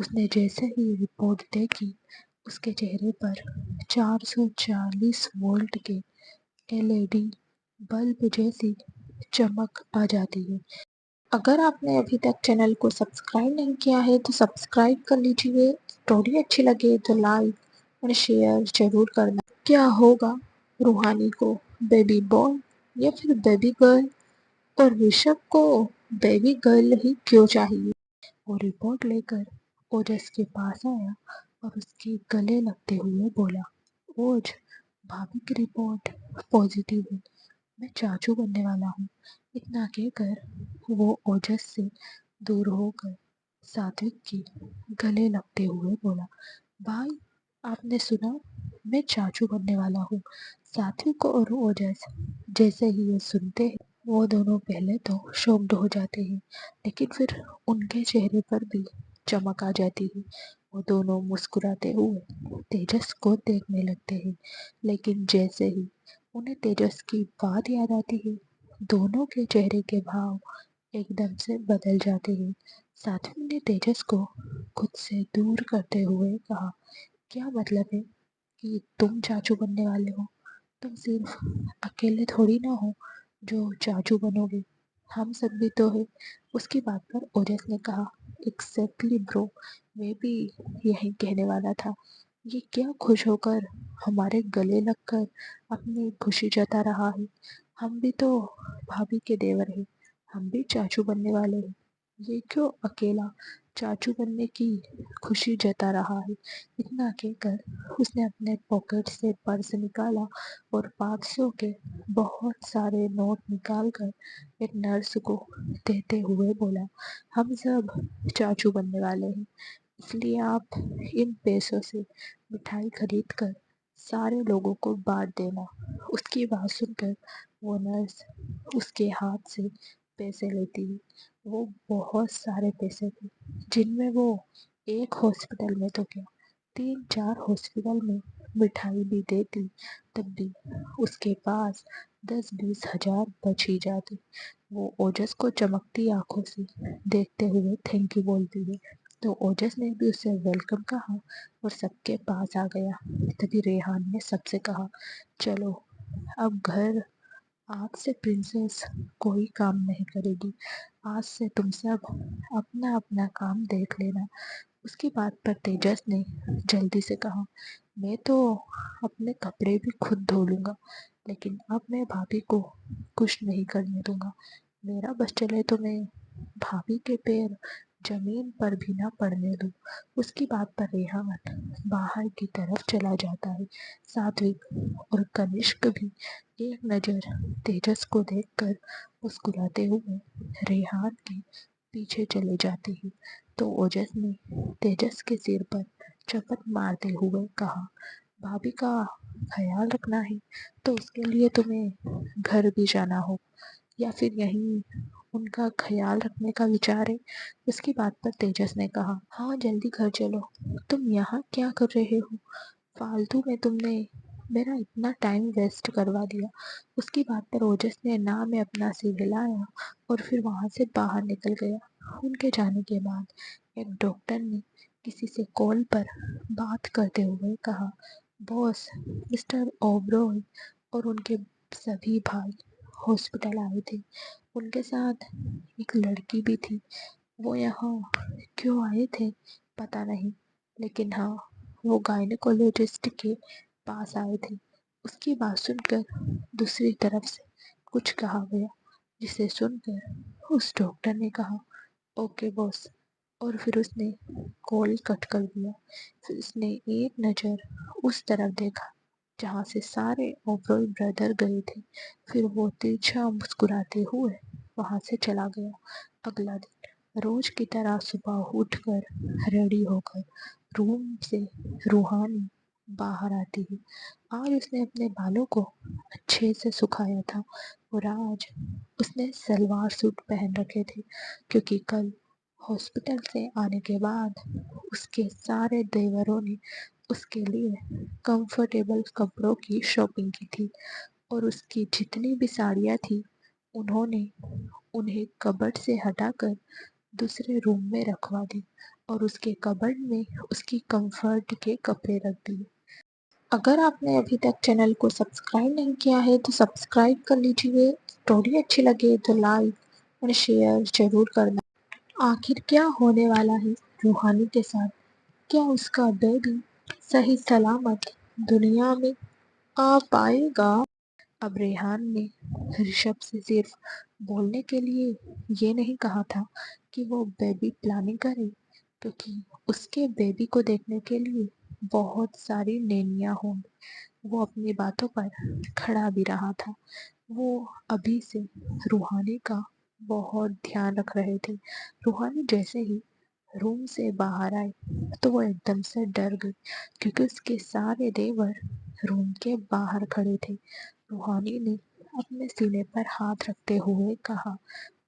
اس نے جیسے ہی رپورٹ دیکھی اس کے چہرے پر 440 وولٹ کے LED بلب جیسی چمک آ جاتی ہے۔ اگر آپ نے ابھی تک چینل کو سبسکرائب نہیں کیا ہے تو سبسکرائب کر لیجیے، اسٹوری اچھی لگے تو لائک اور شیئر ضرور کرنا۔ کیا ہوگا روحانی کو بیبی بوائے یا پھر بیبی گرل، اور رشب کو بیبی گرل ہی کیوں چاہیے؟ وہ رپورٹ لے کر اوجس کے پاس آیا اور اس کے گلے لگتے ہوئے بولا، اوج، بھابھی کی رپورٹ پازیٹیو ہے، میں چاچو بننے والا ہوں۔ اتنا کہہ کر وہ اوجس سے دور ہو کر ساتوک کے گلے لگتے ہوئے بولا، بھائی، آپ نے سنا، میں چاچو بننے والا ہوں۔ ساتوک اور اوجس جیسے ہی یہ سنتے ہیں وہ دونوں پہلے تو شوکڈ ہو جاتے ہیں، لیکن پھر ان کے چہرے پر بھی چمک آ جاتی ہے۔ وہ دونوں مسکراتے ہوئے تیجس کو دیکھنے لگتے ہیں، لیکن جیسے ہی انہیں تیجس کی بات یاد آتی ہے دونوں کے چہرے کے بھاؤ ایک دم سے بدل جاتے ہیں۔ ساتوک نے تیجس کو خود سے دور کرتے ہوئے کہا، کیا مطلب ہے کہ تم چاچو بننے والے ہو؟ تم صرف اکیلے تھوڑی نہ ہو جو چاچو بنو گے، ہم سب بھی تو ہے۔ اس کی بات پر اوجس نے کہا، ایگزیکٹلی برو، میں بھی یہی کہنے والا تھا۔ یہ کیا خوش ہو کر ہمارے گلے لگ کر اپنی خوشی جتا رہا ہے؟ ہم بھی تو بھابھی کے دیور ہیں، ہم بھی چاچو بننے والے ہیں، یہ کیوں اکیلا چاچو بننے کی خوشی جتا رہا ہے؟ اتنا کہہ کر اس نے اپنے پاکٹ سے پرس نکالا اور 500 کے بہت سارے نوٹ نکال کر ایک نرس کو دیتے ہوئے بولا، ہم سب چاچو بننے والے ہیں، اس لیے آپ ان پیسوں سے مٹھائی خرید کر سارے لوگوں کو بانٹ دینا۔ اس کی بات سن کر وہ نرس اس کے ہاتھ سے پیسے لیتی ہے۔ وہ بہت سارے پیسے تھے جن میں وہ ایک ہاسپٹل میں تو کیا 3-4 ہاسپٹل میں مٹھائی بھی دیتی تب بھی اس کے پاس 10-20 ہزار بچ ہی جاتے۔ وہ اوجس کو چمکتی آنکھوں سے دیکھتے ہوئے تھینک یو بولتی ہے تو اوجس نے بھی اسے ویلکم کہا اور سب کے پاس آ گیا۔ تبھی ریحان نے سب سے کہا، چلو اب گھر، آج سے پرنسس کوئی کام نہیں کرے گی، آج سے تم سب اپنا اپنا کام دیکھ لینا۔ اس کی بات پر تیجس نے جلدی سے کہا، میں تو اپنے کپڑے بھی خود دھو لوں گا، لیکن اب میں بھابھی کو کچھ نہیں کرنے دوں گا۔ میرا بس چلے تو میں بھابھی کے پیر زمین پر بھی نہ پڑنے دوں۔ اس کی بات پر ریحان باہر کی طرف چلا جاتا ہے۔ ساتوک اور کنشک بھی ایک نظر تیجس کو دیکھ کر مسکراتے ہوئے ریحان کے پیچھے چلے جاتے ہیں تو اوجس نے تیجس کے سر پر چپت مارتے ہوئے کہا، بھابھی کا خیال رکھنا ہے تو اس کے لیے تمہیں گھر بھی جانا ہو، یا پھر یہیں ان کا خیال رکھنے کا وچار ہے؟ اس کی بات پر تیجس نے کہا، ہاں جلدی گھر چلو، تم یہاں کیا کر رہے ہو؟ فالتو میں تم نے میرا اتنا ٹائم ویسٹ کروا دیا۔ اس کی بات پر اوجس نے نہ میں اپنا سر ہلایا اور پھر وہاں سے باہر نکل گیا۔ ان کے جانے کے بعد ایک ڈاکٹر نے کسی سے کال پر بات کرتے ہوئے کہا، باس، مسٹر اوبرائے اور ان کے سبھی بھائی ہاسپٹل آئے تھے، ان کے ساتھ ایک لڑکی بھی تھی۔ وہ یہاں کیوں آئے تھے پتہ نہیں، لیکن ہاں وہ گائنیکولوجسٹ کے پاس آئے تھے۔ اس کی بات سن کر دوسری طرف سے کچھ کہا گیا، جسے سن کر اس ڈاکٹر نے کہا، اوکے باس، اور پھر اس نے کال کٹ کر دیا۔ پھر اس نے ایک نظر اس طرف دیکھا جہاں سے سارے اوبرائے بردر گئے تھے، پھر وہ ترچھا مسکراتے ہوئے وہاں سے چلا گیا۔ اگلا دن روز کی طرح صبح اٹھ کر ریڈی ہو کر روم سے روحانی باہر آتی ہے۔ آج اس نے اپنے بالوں کو اچھے سے سکھایا تھا اور آج اس نے سلوار سوٹ پہن رکھے تھے، کیونکہ کل ہاسپٹل سے آنے کے بعد اس کے سارے دیوروں نے اس کے لیے کمفرٹیبل کپڑوں کی شاپنگ کی تھی، اور اس کی جتنی بھی ساڑیاں تھیں انہوں نے انہیں کبٹ سے ہٹا کر دوسرے روم میں رکھوا دی اور اس کے کبرڈ میں اس کی کمفرٹ کے کپڑے رکھ دیے۔ اگر آپ نے ابھی تک چینل کو سبسکرائب نہیں کیا ہے تو سبسکرائب کر لیجیے، اسٹوری اچھی لگے تو لائک اور شیئر ضرور کرنا۔ آخر کیا ہونے والا ہے روحانی کے ساتھ؟ کیا اس کا بیبی صحیح سلامت دنیا میں آ پائے گا؟ اب ریحان نے رشب سے صرف بولنے کے لیے یہ نہیں کہا تھا کہ وہ بیبی پلاننگ کرے، کیونکہ اس کے بیبی کو دیکھنے کے لیے بہت ساری نینیاں ہوں گی۔ وہ اپنی باتوں پر کھڑا بھی رہا تھا۔ وہ ابھی سے روحانی کا بہت دھیان رکھ رہے تھے۔ روحانی جیسے ہی روم سے باہر آئے تو وہ ایک دم سے ڈر گئی، کیونکہ اس کے سارے دیور روم کے باہر کھڑے تھے۔ روحانی نے اپنے سینے پر ہاتھ رکھتے ہوئے کہا،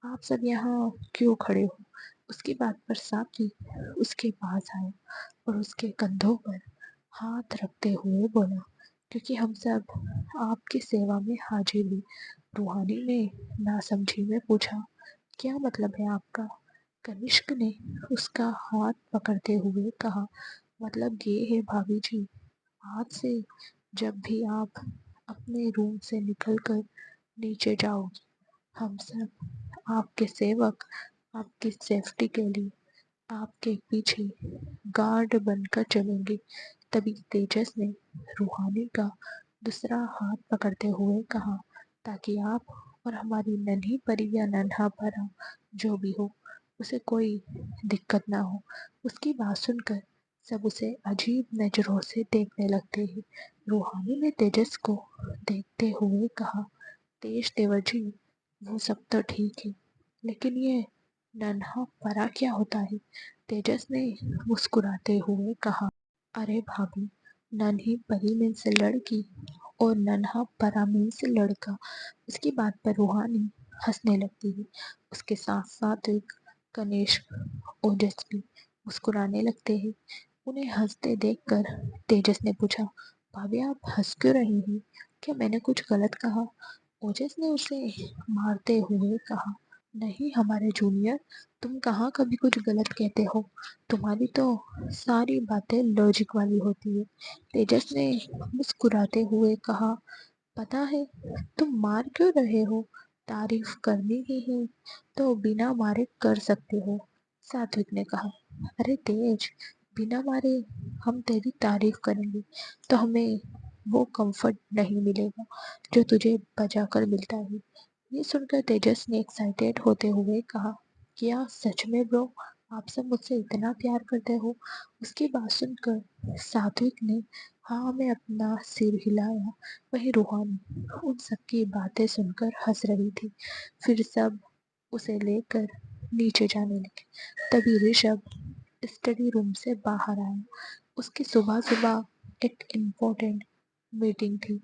آپ سب یہاں کیوں کھڑے ہو؟ اس کی بات پر ساقی اس کے پاس آیا اور اس کے کندھوں پر ہاتھ رکھتے ہوئے بولا، کیونکہ ہم سب آپ کی سیوا میں حاضر ہیں۔ روحانی نے ناسمجھی میں پوچھا، کیا مطلب ہے آپ کا؟ کنشک نے اس کا ہاتھ پکڑتے ہوئے کہا، مطلب یہ ہے بھابھی جی، آج سے جب بھی آپ اپنے روم سے نکل کر نیچے جاؤ گی، ہم سب آپ کے سیوک آپ کی سیفٹی کے لیے آپ کے پیچھے گارڈ بن کر چلیں گے۔ تبھی تیجس نے روحانی کا دوسرا ہاتھ پکڑتے ہوئے کہا، تاکہ آپ اور ہماری ننھی پری یا ننھا پرا جو بھی ہو اسے کوئی دقت نہ ہو۔ اس کی بات سن کر سب اسے عجیب نظروں سے دیکھنے لگتے ہیں۔ روحانی نے تیجس کو دیکھتے ہوئے کہا، تیج دیور جی، وہ سب تو ٹھیک ہے، لیکن یہ ننھا پرا کیا ہوتا ہے؟ تیجس نے مسکراتے ہوئے کہا، ارے بھابھی، ننھی پری مینس لڑکی اور ننھا پرا مینس لڑکا۔ اس کی بات پر روحانی ہنسنے لگتی ہے۔ اس کے ساتھ ساتھ ایک کنشک اوجس بھی مسکرانے لگتے ہیں۔ انہیں ہنستے دیکھ کر تیجس نے پوچھا، بھابھی آپ ہنس کیوں رہی ہیں؟ کیا میں نے کچھ غلط کہا؟ اوجس نے اسے مارتے ہوئے کہا، نہیں ہمارے جونیئر، تم کہاں کبھی کچھ غلط کہتے ہو، تمہاری تو ساری باتیں لاجک والی ہوتی ہے۔ تیجس نے مسکراتے ہوئے کہا، پتا ہے تم مار کیوں رہے ہو؟ تعریف کرنی ہی ہے تو بنا مارے کر سکتے ہو۔ ساتوک نے کہا، ارے تیج، بنا مارے ہم تیری تعریف کریں گے تو ہمیں وہ کمفرٹ نہیں ملے گا جو تجھے بجا کر ملتا ہے۔ یہ سن کر تیجس نے ایکسائٹیڈ ہوتے ہوئے کہا، کیا سچ میں برو، آپ سب مجھ سے اتنا پیار کرتے ہو؟ اس کی بات سن کر ساتوک نے ہاں میں اپنا سر ہلایا۔ وہی روحانی ان سب کی باتیں سن کر ہنس رہی تھی۔ پھر سب اسے لے کر نیچے جانے لگے۔ تبھی رشب اسٹڈی روم سے باہر آیا۔ اس کی صبح صبح ایک امپورٹنٹ میٹنگ تھی،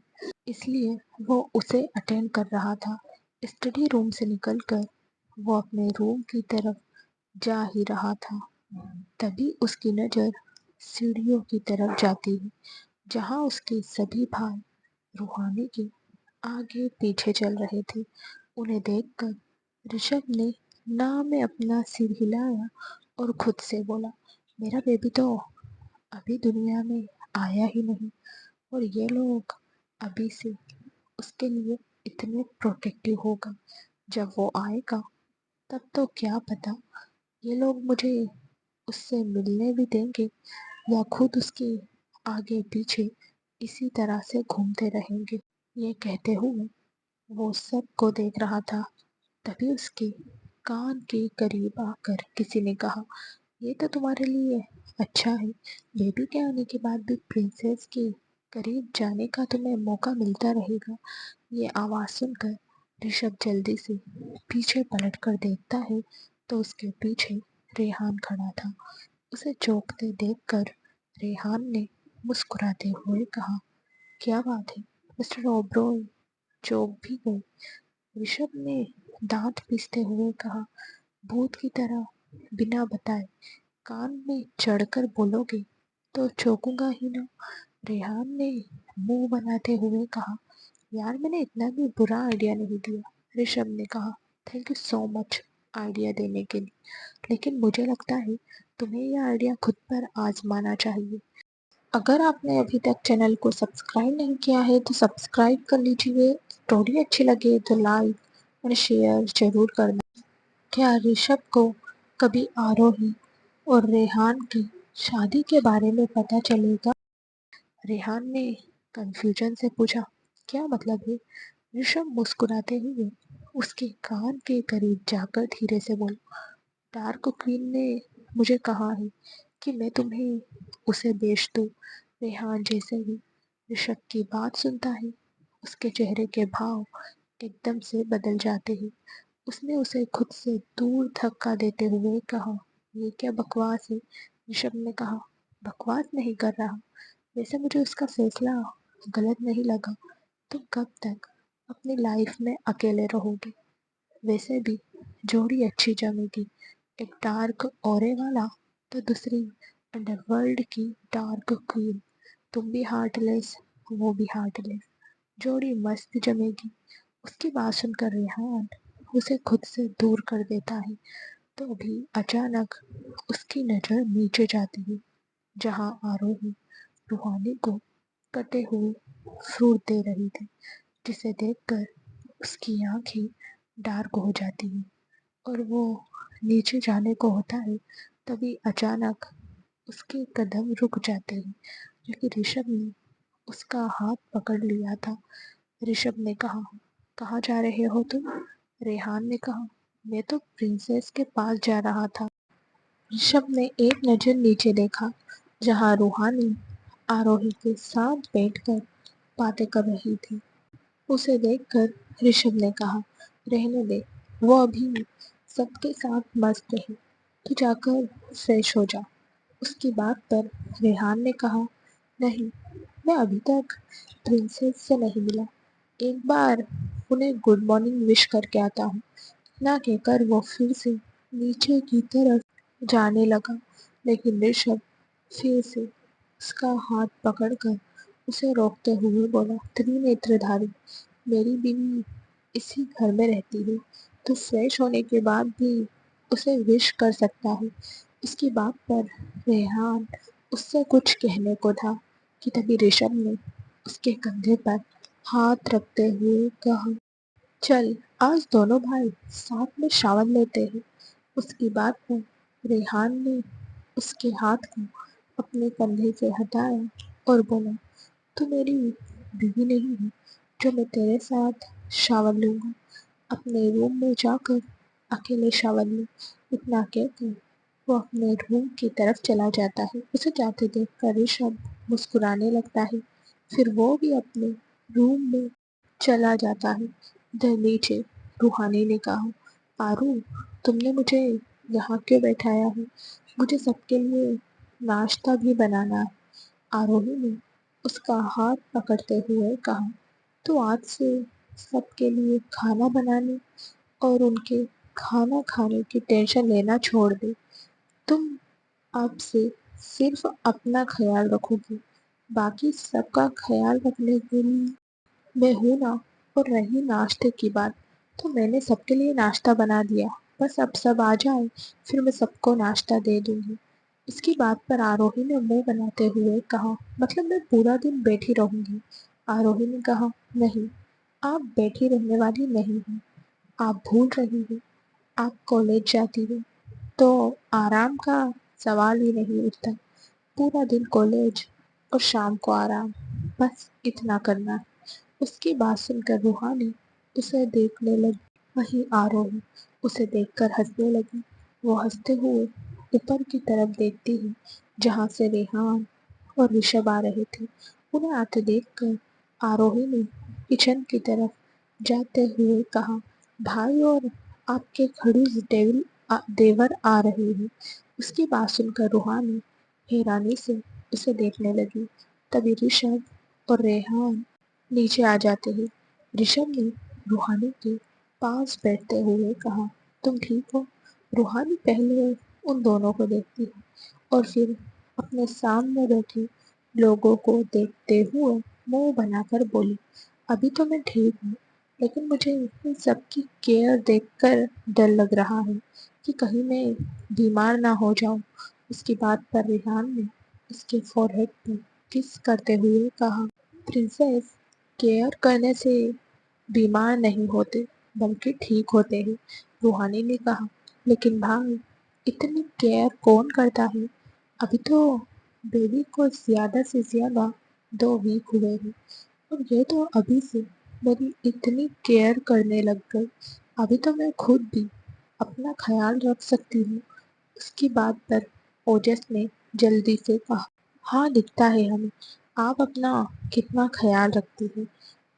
اس لیے وہ اسے اٹینڈ کر رہا تھا۔ اسٹڈی روم سے نکل کر وہ اپنے روم کی طرف جا ہی رہا تھا، تبھی اس کی نظر سیڑھیوں کی طرف جاتی ہے، جہاں اس کے سبھی بھائی روحانی کے آگے پیچھے چل رہے تھے۔ انہیں دیکھ کر رشب نے نام میں اپنا سر ہلایا اور خود سے بولا، میرا بیبی تو ابھی دنیا میں آیا ہی نہیں، اور یہ لوگ ابھی سے اس کے لیے اتنے پروٹیکٹیو ہوگا، جب وہ آئے گا تب تو کیا پتا یہ لوگ مجھے اس سے ملنے بھی دیں گے یا خود اس کے آگے پیچھے اسی طرح سے گھومتے رہیں گے۔ یہ کہتے ہوئے وہ سب کو دیکھ رہا تھا، تبھی اس کے کان کے قریب آ کر کسی نے کہا، یہ تو تمہارے لیے اچھا ہے، بیبی کے آنے کے بعد بھی پرنسس کے قریب جانے کا تمہیں موقع ملتا رہے گا۔ یہ آواز سن کر رشب جلدی سے پیچھے پلٹ کر دیکھتا ہے تو اس کے پیچھے ریحان کھڑا تھا۔ اسے چونکتے دیکھ کر ریحان نے مسکراتے ہوئے کہا، کیا بات ہے مسٹر اوبرائے، چونک بھی گئے؟ رشب نے دانت پیستے ہوئے کہا، بھوت کی طرح بنا بتائے کان میں چڑھ کر بولو گے تو چونکوں گا ہی نا۔ ریحان نے منہ بناتے ہوئے کہا، یار میں نے اتنا بھی برا آئیڈیا نہیں دیا۔ رشب نے کہا، thank you so much idea دینے کے لیے، لیکن مجھے لگتا ہے تمہیں یہ آئیڈیا خود پر آزمانا چاہیے۔ اگر آپ نے ابھی تک چینل کو سبسکرائب نہیں کیا ہے تو سبسکرائب کر لیجیے، اسٹوری اچھی لگے تو لائک اور شیئر ضرور کرنا۔ کیا رشب کو کبھی آروہی اور ریحان کی شادی کے بارے میں پتہ چلے گا؟ ریحان نے کنفیوژن سے پوچھا۔ کیا مطلب ہے؟ رشب مسکراتے ہوئے اس کے کان کے قریب جا کر دھیرے سے بولا، ڈارک کوئین نے مجھے کہا ہے کہ میں تمہیں اسے بیچ دوں۔ ریحان جیسے ہی رشب کی بات سنتا ہے اس کے چہرے کے بھاؤ ایک دم سے بدل جاتے ہیں۔ اس نے اسے خود سے دور دھکا دیتے ہوئے کہا، یہ کیا بکواس ہے؟ رشب نے کہا، بکواس نہیں کر رہا، ویسے مجھے اس کا فیصلہ غلط نہیں لگا۔ تم کب تک اپنی لائف میں اکیلے رہو گے؟ ویسے بھی جوڑی اچھی جمے گی، ایک ڈارک اورے والا تو دوسری انڈر ورلڈ کی ڈارک کوئین۔ تم بھی ہارٹ لیس، وہ بھی ہارٹ لیس، جوڑی مست جمے گی۔ اس کی بات سن کر ریحان اسے خود سے دور کر دیتا ہے تو ابھی اچانک اس کی نظر نیچے جاتی ہے جہاں آروہی روحانی کو کٹے ہوئے فروٹ دے رہی تھی، جسے دیکھ کر اس کی آنکھیں ڈارک ہو جاتی ہیں اور وہ نیچے جانے کو ہوتا ہے۔ تبھی اچانک اس کے قدم رک جاتے ہیں کیونکہ رشب نے اس کا ہاتھ پکڑ لیا تھا۔ رشب نے کہا، کہاں جا رہے ہو تم؟ ریحان نے کہا، میں تو پرنسس کے پاس جا رہا تھا۔ رشب نے ایک نظر نیچے دیکھا جہاں روحانی آروہی کے ساتھ بیٹھ کر باتیں کر رہی تھی۔ اسے دیکھ کر رشب نے کہا، رہنے دے، وہ ابھی سب کے ساتھ مست ہے، تو جا کر فریش ہو جا۔ اس کی بات پر ریحان نے کہا، نہیں، میں ابھی تک پرنسس سے نہیں ملا، ایک بار انہیں گڈ مارننگ وش کر کے آتا ہوں۔ نہ کہہ کر وہ پھر سے نیچے کی طرف جانے لگا، لیکن رشب پھر سے اس کا ہاتھ پکڑ کر اسے روکتے ہوئے بولا، ترینیتر دھاری، میری بیوی اسی گھر میں رہتی ہے، تو فریش ہونے کے بعد بھی اسے وش کر سکتا ہے۔ اس کی بات پر ریحان اس سے کچھ کہنے کو تھا کہ تبھی رشب نے اس کے کندھے پر ہاتھ رکھتے ہوئے کہا، چل آج دونوں بھائی ساتھ میں شاور لیتے ہیں۔ اس کی بات پر ریحان نے اس کے ہاتھ کو اپنے کندھے سے ہٹایا اور بولا، تو میری بیوی نہیں ہے جو میں تیرے ساتھ شاور لوں گا، اپنے روم میں جا کر اکیلے شاور لوں۔ اتنا کہہ کر وہ اپنے روم کی طرف چلا جاتا ہے۔ اسے جاتے دیکھ کر رشب مسکرانے لگتا ہے، پھر وہ بھی اپنے روم میں چلا جاتا ہے۔ ادھر نیچے روحانی نے کہا، آرو، تم نے مجھے یہاں کیوں بیٹھایا ہے؟ مجھے سب کے لیے ناشتہ بھی بنانا ہے۔ آروہی نے اس کا ہاتھ پکڑتے ہوئے کہا، تو آج سے سب کے لیے کھانا بنانے اور ان کے کھانا کھانے کی ٹینشن لینا چھوڑ دے۔ تم اب سے صرف اپنا خیال رکھو گی، باقی سب کا خیال رکھنے کے لیے میں ہوں نا۔ اور رہی ناشتے کی بات، تو میں نے سب کے لیے ناشتہ بنا دیا، بس اب سب آ جائیں پھر میں سب کو ناشتہ دے دوں گی۔ اس کی بات پر آروہی نے منہ بناتے ہوئے کہا، مطلب میں پورا دن بیٹھی رہوں گی؟ آروہی نے کہا، نہیں، آپ بیٹھی رہنے والی نہیں ہیں، آپ بھول رہی ہیں، آپ کالج جاتی ہیں، تو آرام کا سوال ہی نہیں اٹھتا۔ پورا دن کالج اور شام کو آرام، بس اتنا کرنا ہے۔ اس کی بات سن کر روحانی اسے دیکھنے لگی، وہیں آروہی اسے دیکھ کر ہنسنے لگی۔ وہ ہنستے ہوئے اوپر کی طرف دیکھتی ہے جہاں سے ریحان اور رشب آ رہے تھے۔ انہیں آتے دیکھ کر آروہی نے کچن کی طرف جاتے ہوئے کہا، بھائی اور آپ کے کھڑوس دیور آ رہے ہیں۔ اس کی بات سن کر روحانی حیرانی سے اسے دیکھنے لگی۔ تبھی رشب اور ریحان نیچے آ جاتے ہیں۔ رشب نے روحانی کے پاس بیٹھتے ہوئے کہا، تم ٹھیک ہو؟ روحانی پہلے ان دونوں کو دیکھتی ہے اور پھر اپنے سامنے بیٹھے لوگوں کو دیکھتے ہوئے منہ بنا کر بولی، ابھی تو میں ٹھیک ہوں، لیکن مجھے ان سب کی کیئر دیکھ کر ڈر لگ رہا ہے کہ کہیں میں بیمار نہ ہو جاؤں اس کی بات پر ریحان نے اس کے فور ہیڈ پر کس کرتے ہوئے کہا، پرنسس، کیئر کرنے سے بیمار نہیں ہوتے بلکہ ٹھیک ہوتے ہیں۔ روحانی نے کہا، لیکن بھائی، اتنی کیئر کون کرتا ہے؟ ابھی تو بیبی کو زیادہ سے زیادہ 2 ویک ہوئے ہیں اور یہ تو ابھی سے میری اتنی کیئر کرنے لگ گئی۔ ابھی تو میں خود بھی اپنا خیال رکھ سکتی ہوں۔ اس کی بات پر اوجس نے جلدی سے کہا، ہاں دکھتا ہے ہمیں آپ اپنا کتنا خیال رکھتی ہیں۔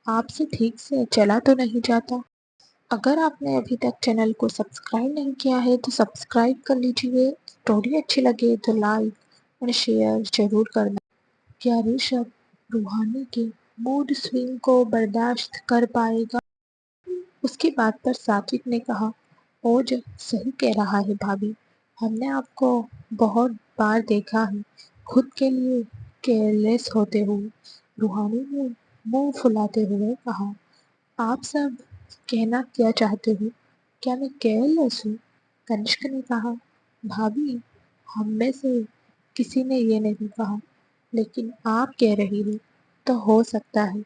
آپ سے ٹھیک سے چلا تو نہیں جاتا؟ اگر آپ نے ابھی تک چینل کو سبسکرائب نہیں کیا ہے تو سبسکرائب کر لیجیے۔ اسٹوری اچھی لگے تو لائک اور شیئر ضرور کرنا۔ کیا رشب روحانی کے موڈ سوئنگ کو برداشت کر پائے گا؟ اس کی بات پر ساتوک نے کہا، اوج صحیح کہہ رہا ہے بھابھی، ہم نے آپ کو بہت بار دیکھا ہے خود کے لیے کیئرلیس ہوتے ہوئے۔ روحانی نے منہ پھلاتے ہوئے کہا، آپ سب کہنا کیا چاہتے ہو؟ کیا میں کیئرلیس ہوں؟ کنشک نے کہا، بھابھی، ہم میں سے کسی نے یہ نہیں کہا، لیکن آپ کہہ رہی ہو تو ہو سکتا ہے۔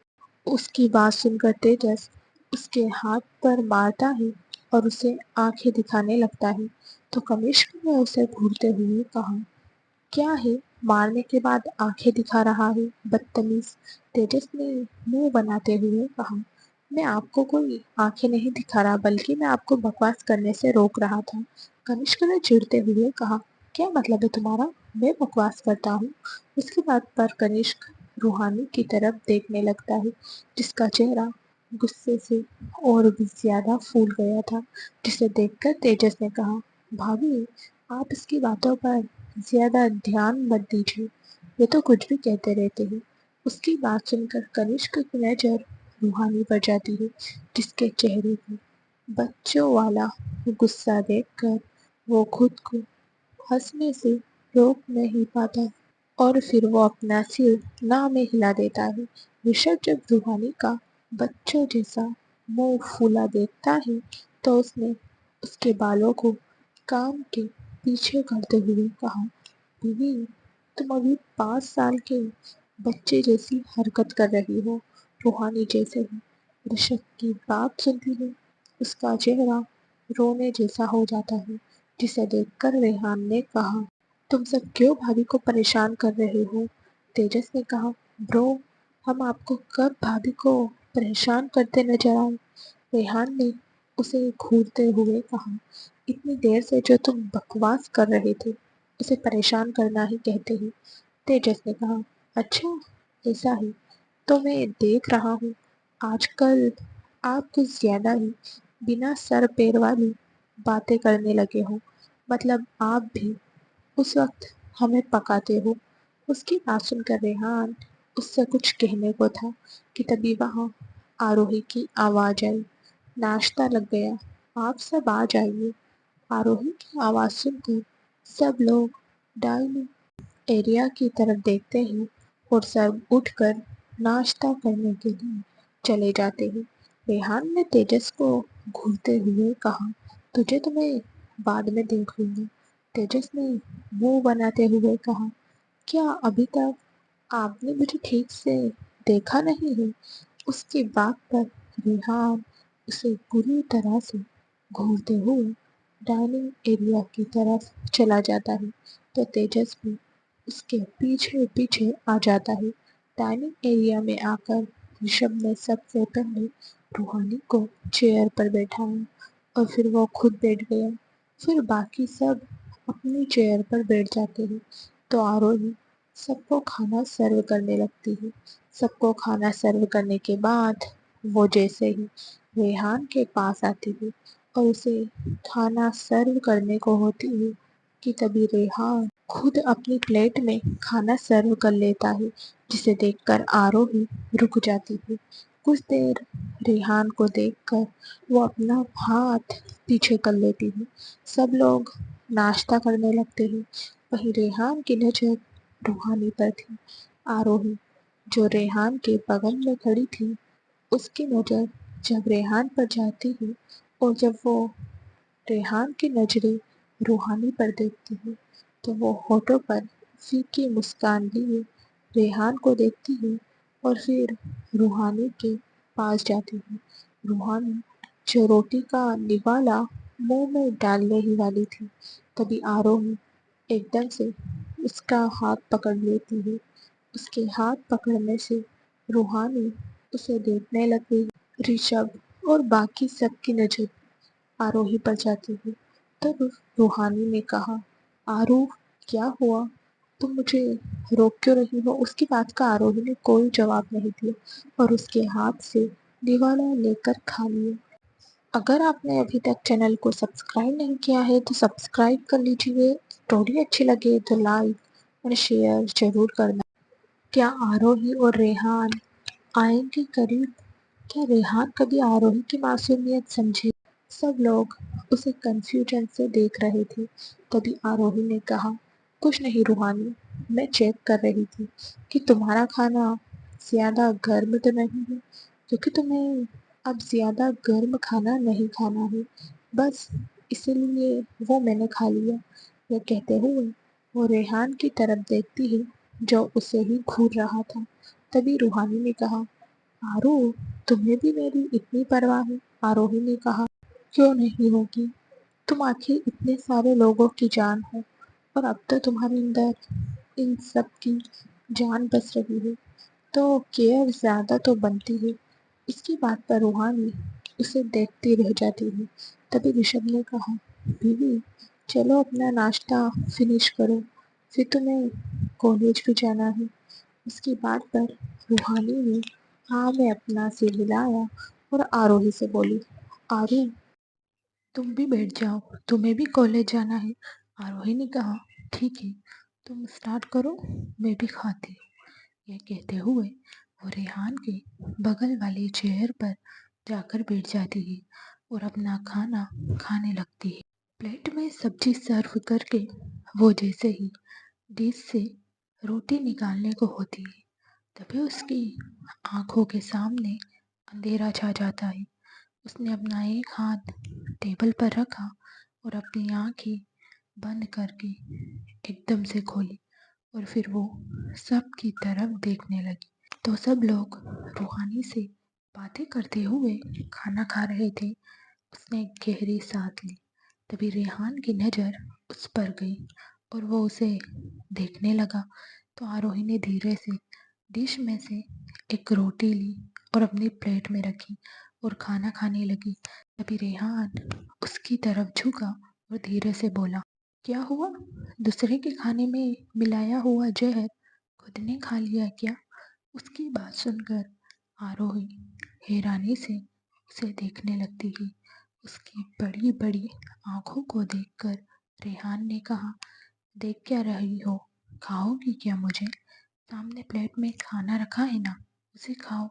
اس کی بات سن کر تیجس اس کے ہاتھ پر مارتا ہے اور اسے آنکھیں دکھانے لگتا ہے تو کنشک نے اسے گھورتے ہوئے کہا، کیا ہے مارنے کے بعد آنکھیں دکھا رہا ہے بدتمیز؟ تیجس نے منہ بناتے ہوئے کہا، میں آپ کو کوئی آنکھیں نہیں دکھا رہا بلکہ میں آپ کو بکواس کرنے سے روک رہا تھا۔ کنشک نے چڑھتے ہوئے کہا، کیا مطلب ہے تمہارا؟ میں بکواس کرتا ہوں؟ اس کی بات پر کنشک روحانی کی طرف دیکھنے لگتا ہے جس کا چہرہ غصے سے اور بھی زیادہ پھول گیا تھا، جسے دیکھ کر تیجس نے کہا، بھابھی، آپ اس کی باتوں پر زیادہ دھیان مت دیجیے، یہ تو کچھ بھی کہتے رہتے ہیں۔ اس کی بات سن کر کنشک کی نظر روحانی پر جاتی ہے جس کے چہرے پر بچوں والا غصہ دیکھ کر وہ خود کو ہنسنے سے روک نہیں پاتا اور پھر وہ اپنا سر نہ میں ہلا دیتا ہے۔ رشب جب روحانی کا بچوں جیسا منہ پھولا دیکھتا ہے تو اس نے اس کے بالوں کو کان کے پیچھے کرتے ہوئے کہا، بیوی، تم ابھی 5 سال کے بچے جیسی حرکت کر رہی ہو۔ روحانی جیسے ہی رشب کی بات سنتی ہے اس کا چہرہ رونے جیسا ہو جاتا ہے، جسے دیکھ کر ریحان نے کہا، تم سب کیوں بھابھی کو پریشان کر رہے ہو؟ تیجس نے کہا، برو، ہم آپ کو کب بھابھی کو پریشان کرتے نظر آئے؟ ریحان نے اسے گھورتے ہوئے کہا، اتنی دیر سے جو تم بکواس کر رہے تھے اسے پریشان کرنا ہی کہتے ہیں۔ تیجس نے کہا، اچھا ایسا ہے، تو میں دیکھ رہا ہوں آج کل آپ کچھ زیادہ ہی بنا سر پیر والی باتیں کرنے لگے ہو، مطلب آپ بھی اس وقت ہمیں پکاتے ہو۔ اس کی بات سن کر ریحان اس سے کچھ کہنے کو تھا کہ تبھی وہاں آروہی کی آواز آئی، ناشتہ لگ گیا، آپ سب آ جائیے۔ آروہی کی آواز سن کر سب لوگ ڈائننگ ایریا کی طرف دیکھتے ہیں اور سب اٹھ کر ناشتہ کرنے کے لیے چلے جاتے ہیں۔ ریحان نے تیجس کو گھورتے ہوئے کہا، تجھے تو میں بعد میں دیکھ لوں گا۔ تیجس نے منہ بناتے ہوئے کہا، کیا ابھی تک آپ نے مجھے ٹھیک سے دیکھا نہیں ہے؟ اس کی بات پر ریحان اسے پوری طرح سے گھورتے ہوئے ڈائننگ ایریا کی طرف چلا جاتا ہے تو تیجس بھی اس کے پیچھے پیچھے آ جاتا ہے۔ ڈائننگ ایریا میں آ کر رشب نے سب سے پہلے روحانی کو چیئر پر بیٹھایا اور پھر وہ خود بیٹھ گیا۔ پھر باقی سب اپنی چیئر پر بیٹھ جاتے ہیں تو آروہی سب کو کھانا سرو کرنے لگتی ہے۔ سب کو کھانا سرو کرنے کے بعد وہ جیسے ہی ریحان کے پاس آتی ہے اور اسے کھانا سرو کرنے کو ہوتی ہے کہ تبھی ریحان خود اپنی پلیٹ میں کھانا سرو کر لیتا ہے، جسے دیکھ کر آروہی رک جاتی ہے۔ کچھ دیر ریحان کو دیکھ کر وہ اپنا ہاتھ پیچھے کر لیتی ہے۔ سب لوگ ناشتہ کرنے لگتے ہیں۔ وہیں ریحان کی نظر روحانی پر تھی۔ آروہی جو ریحان کے بغل میں کھڑی تھی، اس کی نظر جب ریحان پر جاتی ہے اور جب وہ ریحان کی نظریں روحانی پر دیکھتی ہے تو وہ ہونٹوں پر فیکی مسکان لیے ریحان کو دیکھتی ہے اور پھر روحانی کے پاس جاتی ہے۔ روحانی جو روٹی کا نوالا منہ میں ڈالنے ہی والی تھی، تبھی آروہی ایک دم سے اس کا ہاتھ پکڑ لیتی ہے۔ اس کے ہاتھ پکڑنے سے روحانی اسے دیکھنے لگ گئی۔ رشبھ اور باقی سب کی نظر آروہی پر جاتی ہے۔ تب روحانی نے کہا، آروہ کیا ہوا؟ تم مجھے روک کیوں رہی ہو؟ اس کی بات کا آروہی نے کوئی جواب نہیں دیا اور اس کے ہاتھ سے نوالا لے کر کھا لیا۔ اگر آپ نے ابھی تک چینل کو سبسکرائب نہیں کیا ہے تو سبسکرائب کر لیجیے۔ اسٹوری اچھی لگے تو لائک اور شیئر ضرور کرنا۔ کیا آروہی اور ریحان آئیں گے قریب؟ کیا ریحان کبھی آروہی کی معصومیت سمجھے؟ سب لوگ اسے کنفیوژن سے دیکھ رہے تھے۔ تبھی آروہی نے کہا، کچھ نہیں روحانی، میں چیک کر رہی تھی کہ تمہارا کھانا زیادہ گرم تو نہیں ہے، کیونکہ تمہیں اب زیادہ گرم کھانا نہیں کھانا ہے، بس اسی لیے وہ میں نے کھا لیا۔ یہ کہتے ہوئے وہ ریحان کی طرف دیکھتی ہے جو اسے ہی گھور رہا تھا۔ تبھی روحانی نے کہا، آروہ تمہیں بھی میری اتنی پرواہ ہے؟ آروہی نے کہا، کیوں نہیں ہوگی؟ تم آخر اتنے سارے لوگوں کی جان ہو اور اب تو تمہارے اندر ان سب کی جان بس رہی ہے، تو کیئر زیادہ تو بنتی ہے۔ اس کی بات پر روحانی اسے دیکھتی رہ جاتی ہے۔ تبھی رشبھ نے کہا، بیوی چلو اپنا ناشتہ فنش کرو، پھر تمہیں کالج بھی جانا ہے۔ اس کی بات پر روحانی نے ہاں میں اپنا سر ہلایا اور آروہی سے بولی، آروہ تم بھی بیٹھ جاؤ، تمہیں بھی کالج جانا ہے۔ آروہی نے کہا، ٹھیک ہے تم اسٹارٹ کرو، میں بھی کھاتی ہوں۔ یہ کہتے ہوئے وہ ریحان کے بغل والی چیئر پر جا کر بیٹھ جاتی ہے اور اپنا کھانا کھانے لگتی ہے۔ پلیٹ میں سبزی سرو کر کے وہ جیسے ہی ڈش سے روٹی نکالنے کو ہوتی ہے، تبھی اس کی آنکھوں کے سامنے اندھیرا چھا جاتا ہے۔ اس نے اپنا ایک ہاتھ ٹیبل پر رکھا اور اپنی آنکھیں بند کر کے ایک دم سے کھولی اور پھر وہ سب کی طرف دیکھنے لگی۔ تو سب لوگ روحانی سے باتیں کرتے ہوئے کھانا کھا رہے تھے۔ اس نے ایک گہری سانس لی، تبھی ریحان کی نظر اس پر گئی اور وہ اسے دیکھنے لگا۔ تو آروہی نے دھیرے سے ڈش میں سے ایک روٹی لی اور اپنی پلیٹ میں رکھی اور کھانا کھانے لگی۔ تبھی ریحان اس کی طرف جھکا اور دھیرے سے بولا، کیا ہوا؟ دوسرے کے کھانے میں ملایا ہوا زہر خود نے کھا لیا کیا؟ اس کی بات سن کر آروہی حیرانی سے اسے دیکھنے لگتی ہے۔ اس کی بڑی بڑی آنکھوں کو دیکھ کر ریحان نے کہا، دیکھ کیا رہی ہو؟ کھاؤ گی کیا مجھے؟ سامنے پلیٹ میں کھانا رکھا ہے نا، اسے کھاؤ،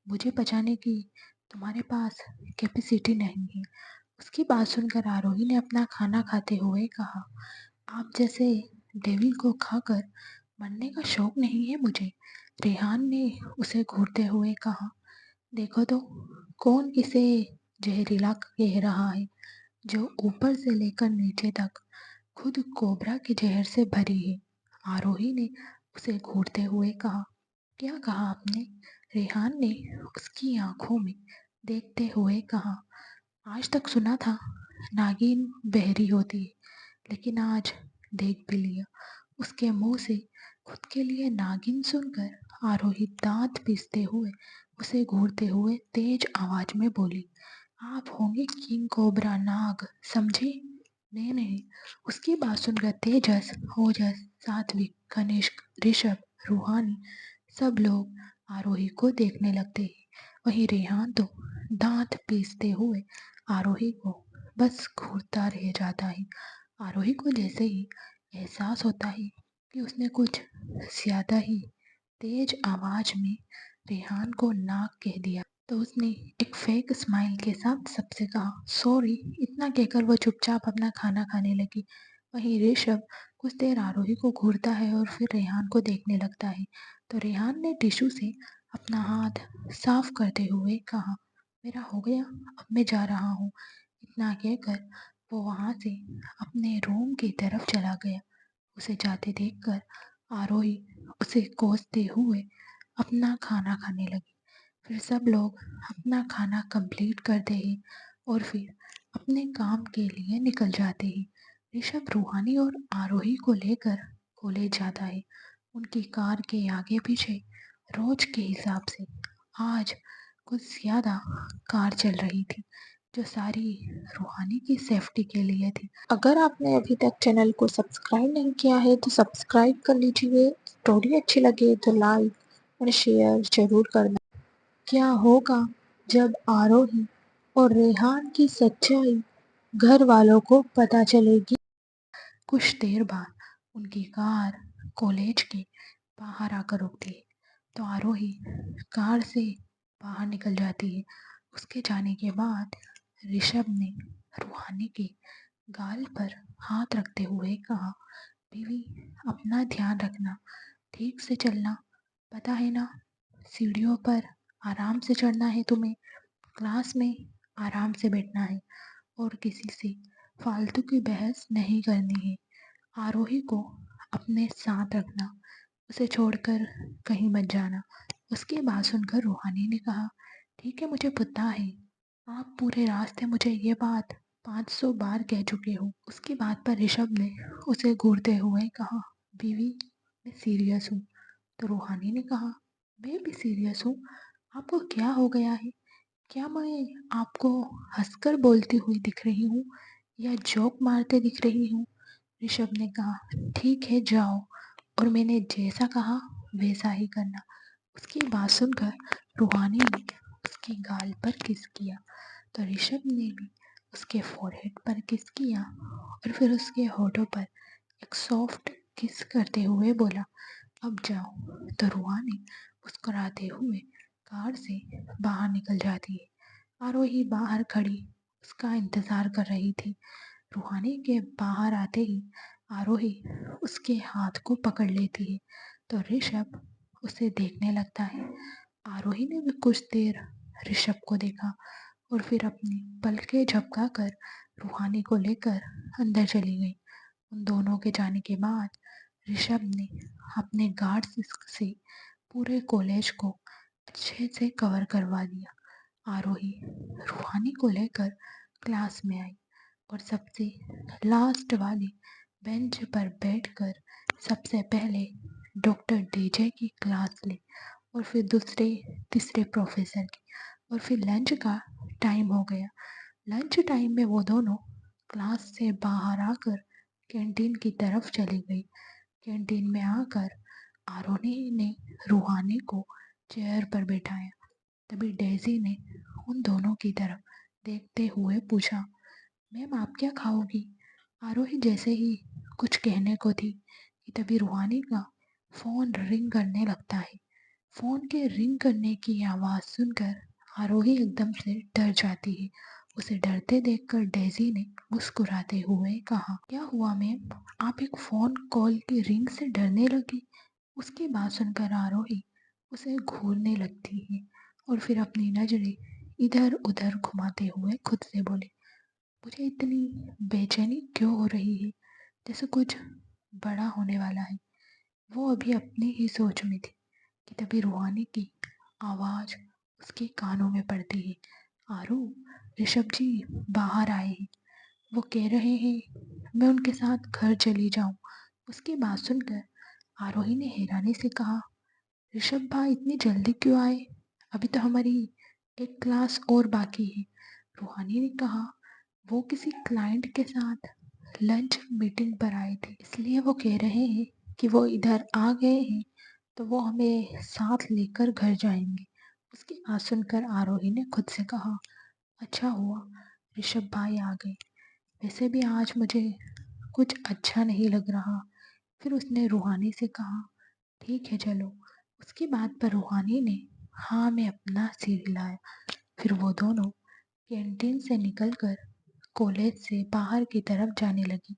مجھے پچانے کی تمہارے پاس کیپیسٹی نہیں ہے۔ اس کی بات سن کر آروہی نے اپنا کھانا کھاتے ہوئے کہا، آپ جیسے ڈیول کو کھا کر مرنے کا شوق نہیں ہے مجھے۔ ریحان نے اسے گھورتے ہوئے کہا، دیکھو تو کون اسے زہریلا کہہ رہا ہے، جو اوپر سے لے کر نیچے تک خود کوبرا کے زہر سے بھری ہے۔ آروہی نے اسے گھورتے ہوئے کہا، کیا کہا آپ نے؟ ریحان نے اس کی آنکھوں میں دیکھتے ہوئے کہا، آج تک سنا تھا ناگن بہری ہوتی ہے، لیکن آج دیکھ بھی لیا۔ اس کے منہ سے خود کے لیے ناگن سن کر آروہی دانت پیستے ہوئے اسے گھورتے ہوئے تیز آواز میں بولی، آپ ہوں گے کنگ کوبرا ناگ، سمجھے؟ نہیں نہیں۔ اس کی بات سن کر تیجس، اوجس، ساتوک، کنشک، رشبھ، روحانی سب لوگ آروہی کو دیکھنے لگتے ہیں۔ وہیں ریحان تو دانت پیستے ہوئے آروہی کو بس گھورتا رہ جاتا ہے۔ آروہی کو جیسے ہی احساس ہوتا ہے کہ اس نے کچھ زیادہ ہی تیز آواز میں ریحان کو ناگ کہہ دیا، تو اس نے ایک فیک اسمائل کے ساتھ سب سے کہا، سوری۔ اتنا کہہ کر وہ چپ چاپ اپنا کھانا کھانے لگی۔ وہیں رشبھ کچھ دیر آروہی کو گھورتا ہے اور پھر ریحان کو دیکھنے لگتا ہے۔ تو ریحان نے ٹیشو سے اپنا ہاتھ صاف کرتے ہوئے کہا، میرا ہو گیا، اب میں جا رہا ہوں۔ اتنا کہہ کر وہ وہاں سے اپنے روم کی طرف چلا گیا۔ اسے جاتے دیکھ کر آروہی اسے کوستے ہوئے اپنا کھانا کھانے لگی۔ پھر سب لوگ اپنا کھانا کمپلیٹ کرتے ہیں اور پھر اپنے کام کے لیے نکل جاتے ہیں۔ رشب روحانی اور آروہی کو لے کر کالج جاتا ہے۔ ان کی کار کے آگے پیچھے روز کے حساب سے آج کچھ زیادہ کار چل رہی تھی، جو ساری روحانی کی سیفٹی کے لیے تھی۔ اگر آپ نے ابھی تک چینل کو سبسکرائب نہیں کیا ہے تو سبسکرائب کر لیجیے۔ اسٹوری اچھی لگے تو لائک اور شیئر ضرور کرنا۔ کیا ہوگا جب آروہی اور ریحان کی سچائی گھر والوں کو پتہ چلے گی؟ کچھ دیر بعد ان کی کار کالج کے باہر آ کر رکتی ہے تو آروہی کار سے باہر نکل جاتی ہے۔ اس کے جانے کے بعد رشب نے روحانی کے گال پر ہاتھ رکھتے ہوئے کہا، بیوی اپنا دھیان رکھنا، ٹھیک سے چلنا، پتہ ہے نا، سیڑھیوں پر آرام سے چڑھنا ہے تمہیں، کلاس میں آرام سے بیٹھنا ہے اور کسی سے فالتو کی بحث نہیں کرنی ہے۔ آروہی کو اپنے ساتھ رکھنا، اسے چھوڑ کر کہیں مت جانا۔ اس کی بات سن کر روحانی نے کہا، ٹھیک ہے، مجھے پتہ ہے، آپ پورے راستے مجھے یہ بات 500 بار کہہ چکے ہو۔ اس کی بات پر رشب نے اسے گھورتے ہوئے کہا، بیوی میں سیریس ہوں۔ تو روحانی نے کہا، میں بھی سیریس ہوں، آپ کو کیا ہو گیا ہے؟ کیا میں آپ کو ہنس کر بولتی ہوئی دکھ رہی ہوں یا جوک مارتے دکھ رہی ہوں؟ رشب نے کہا، ٹھیک ہے جاؤ، اور میں نے جیسا کہا ویسا ہی کرنا۔ اس کی بات سن کر روحانی نے اس کے گال پر کس کیا تو رشب نے بھی اس کے فورہیڈ پر کس کیا اور پھر اس کے ہونٹوں پر ایک سافٹ کس کرتے ہوئے بولا، اب جاؤ۔ تو روحانی مسکراتے ہوئے کار سے باہر نکل جاتی ہے۔ آروہی باہر کھڑی اس کا انتظار کر رہی تھی۔ روحانی کے باہر آتے ہی آروہی اس کے ہاتھ کو پکڑ لیتی ہے تو رشب اسے دیکھنے لگتا ہے۔ آروہی نے بھی کچھ دیر رشب کو دیکھا اور پھر اپنی پلکیں جھپکا کر روحانی کو لے کر اندر چلی گئی۔ ان دونوں کے جانے کے بعد رشب نے اپنے گارڈز سے پورے کالج کو اچھے سے کور کروا دیا۔ آروہی روحانی کو لے کر کلاس میں آئی اور سب سے لاسٹ والے بینچ پر بیٹھ کر سب سے پہلے ڈاکٹر ڈی جے کی کلاس لی اور پھر دوسرے تیسرے پروفیسر کی، اور پھر لنچ کا ٹائم ہو گیا۔ لنچ ٹائم میں وہ دونوں کلاس سے باہر آ کر کینٹین کی طرف چلی گئی۔ کینٹین میں آ کر آروہی نے روحانی کو چیئر پر بٹھایا۔ تبھی ڈیزی نے ان دونوں کی طرف دیکھتے ہوئے پوچھا، میم آپ کیا کھاؤ گی؟ آروہی جیسے ہی کچھ کہنے کو تھی کہ تبھی روحانی کا فون رنگ کرنے لگتا ہے۔ فون کے رنگ کرنے کی آواز سن کر آروہی ایک دم سے ڈر جاتی ہے۔ اسے ڈرتے دیکھ کر ڈیزی نے مسکراتے ہوئے کہا، کیا ہوا میم، آپ ایک فون کال کی رنگ سے ڈرنے لگی؟ اس کی بات سن کر آروہی اسے گھورنے لگتی ہے اور پھر اپنی نظریں ادھر ادھر گھماتے ہوئے خود سے بولے، مجھے اتنی بے چینی کیوں ہو رہی ہے، جیسے کچھ بڑا ہونے والا ہے۔ وہ ابھی اپنی ہی سوچ میں تھی کہ تبھی روحانی کی آواز اس کے کانوں میں پڑتی ہے، آرو، رشب جی باہر آئے ہیں، وہ کہہ رہے ہیں میں ان کے ساتھ گھر چلی جاؤں۔ اس کی بات سن کر آروہی نے حیرانی سے کہا، رشب بھائی اتنی جلدی کیوں آئے؟ ابھی تو ہماری ایک کلاس اور باقی ہے۔ روحانی نے کہا، وہ کسی کلائنٹ کے ساتھ لنچ میٹنگ پر آئے تھے، اس لیے وہ کہہ رہے ہیں کہ وہ ادھر آ گئے ہیں تو وہ ہمیں ساتھ لے کر گھر جائیں گے۔ اس کی بات سن کر آروہی نے خود سے کہا، اچھا ہوا رشب بھائی آ گئے، ویسے بھی آج مجھے کچھ اچھا نہیں لگ رہا۔ پھر اس نے روحانی سے کہا، ٹھیک ہے چلو۔ اس کی بات پر روحانی نے ہاں میں اپنا سر ہلایا۔ پھر وہ دونوں کینٹین سے نکل کر کالج سے باہر کی طرف جانے لگی۔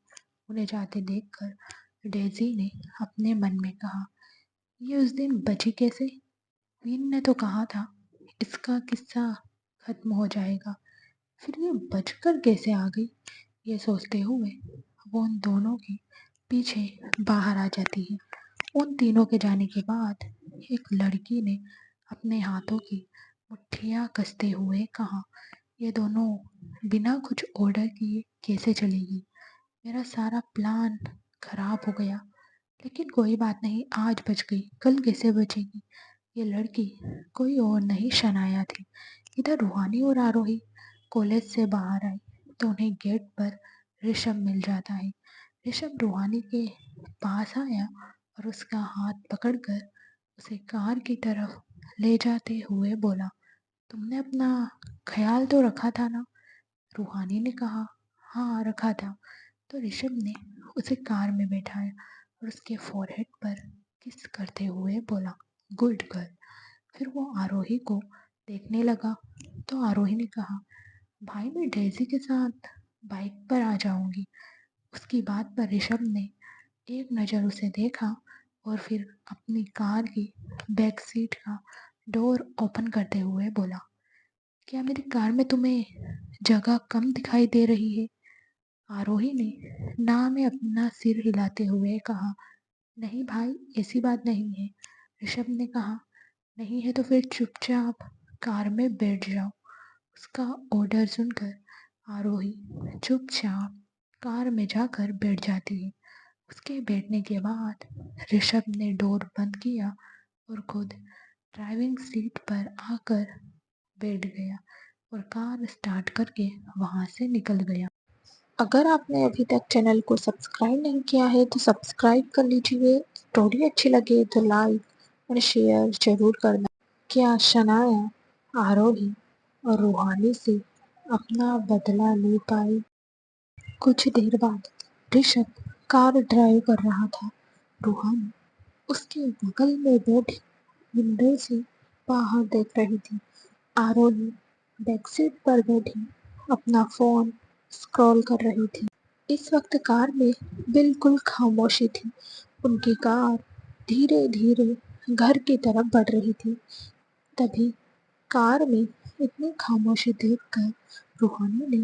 انہیں جاتے دیکھ کر ڈیزی نے اپنے من میں کہا، یہ اس دن بچی کیسے؟ کوئن نے تو کہا تھا اس کا قصہ ختم ہو جائے گا، پھر یہ بچ کر کیسے آ گئی؟ یہ سوچتے ہوئے وہ ان دونوں کی پیچھے باہر آ جاتی ہے۔ ان تینوں کے جانے کے بعد ایک لڑکی نے اپنے ہاتھوں کی مٹھیاں کستے ہوئے کہا، یہ دونوں بنا کچھ آرڈر کیے کیسے چلے گی؟ میرا سارا پلان خراب ہو گیا، لیکن کوئی بات نہیں، آج بچ گئی، کل کیسے بچے گی؟ یہ لڑکی کوئی اور نہیں شنایا تھی۔ ادھر روحانی اور آروہی کالج سے باہر آئی تو انہیں گیٹ پر رشب مل جاتا ہے۔ رشب روحانی کے پاس آیا اور اس کا ہاتھ پکڑ کر اسے کار کی طرف لے جاتے ہوئے بولا، تم نے اپنا خیال تو رکھا تھا نا؟ روحانی نے کہا، ہاں رکھا تھا۔ تو رشب نے اسے کار میں بٹھایا اور اس کے فور ہیڈ پر کس کرتے ہوئے بولا، گڈ گرل۔ پھر وہ آروہی کو دیکھنے لگا تو آروہی نے کہا، بھائی میں ڈیزی کے ساتھ بائک پر آ جاؤں گی۔ اس کی بات پر رشب نے ایک نظر اسے دیکھا اور پھر اپنی کار کی بیک سیٹ کا ڈور اوپن کرتے ہوئے بولا، کیا میری کار میں تمہیں جگہ کم دکھائی دے رہی ہے؟ آروہی نے ناں میں اپنا سر ہلاتے ہوئے کہا، نہیں بھائی، ایسی بات نہیں ہے۔ رشب نے کہا، نہیں ہے تو پھر چپ چاپ کار میں بیٹھ جاؤ۔ اس کا آرڈر سن کر آروہی چپ چاپ کار میں جا کر بیٹھ جاتی ہے۔ اس کے بیٹھنے کے بعد رشب نے ڈور بند کیا اور خود ڈرائیونگ سیٹ پر آ کر بیٹھ گیا اور کار اسٹارٹ کر کے وہاں سے نکل گیا۔ اگر آپ نے ابھی تک چینل کو سبسکرائب نہیں کیا ہے تو سبسکرائب کر لیجیے۔ اسٹوری اچھی لگے تو لائک اور شیئر ضرور کرنا۔ کیا شنایا آروہی اور روحانی سے اپنا بدلہ لے پائی؟ کچھ دیر بعد رشب کار ڈرائیو کر رہا تھا۔ روحانی اس کے بغل میں بیٹھی ونڈو سے باہر دیکھ رہی تھی۔ آروہی بیک سیٹ پر بیٹھی اپنا فون اسکرول کر رہی تھی۔ اس وقت کار میں بالکل خاموشی تھی۔ ان کی کار دھیرے دھیرے گھر کی طرف بڑھ رہی تھی۔ تبھی کار میں اتنی خاموشی دیکھ کر روحانی نے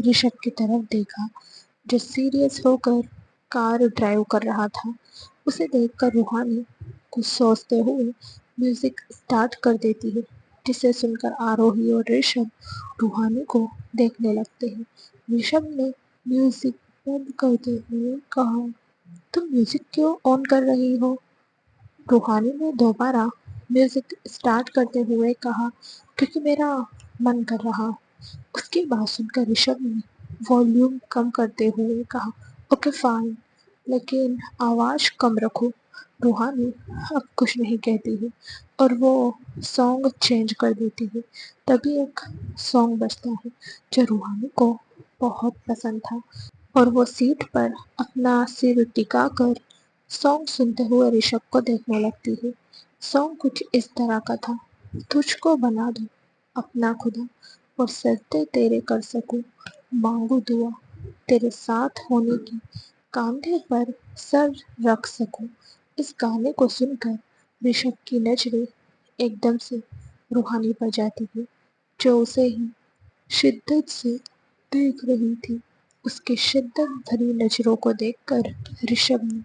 رشب کی طرف دیکھا جو سیریس ہو کر کار ڈرائیو کر رہا تھا۔ اسے دیکھ کر روحانی کچھ سوچتے ہوئے میوزک اسٹارٹ کر دیتی ہے، جسے سن کر آروہی اور رشب روحانی کو دیکھنے لگتے ہیں۔ رشب نے میوزک بند کرتے ہوئے کہا، تم میوزک کیوں آن کر رہی ہو؟ روحانی نے دوبارہ میوزک اسٹارٹ کرتے ہوئے کہا، کیونکہ میرا من کر رہا۔ اس کی بات سن کر رشب نے والیوم کم کرتے ہوئے کہا، اوکے فائن، لیکن آواز کم رکھو۔ روحانی اب کچھ نہیں کہتی ہے اور وہ سانگ چینج کر دیتی ہے۔ تبھی ایک سانگ بجتا ہے جو روحانی کو بہت پسند تھا اور وہ سیٹ پر اپنا سر ٹکا کر سانگ سنتے ہوئے رشب کو دیکھنے لگتی ہے۔ سانگ کچھ اس طرح کا تھا، تجھ کو بنا دوں اپنا خدا اور سجدے تیرے کر سکوں، مانگوں دعا تیرے ساتھ ہونے کی، کاندھے پر سر رکھ سکوں۔ اس گانے کو سن کر رشب کی نظریں ایک دم سے روحانی پر جاتی ہے، جو اسے ہی شدت سے دیکھ رہی تھی۔ اس کی شدت بھری نظروں کو دیکھ کر رشب نے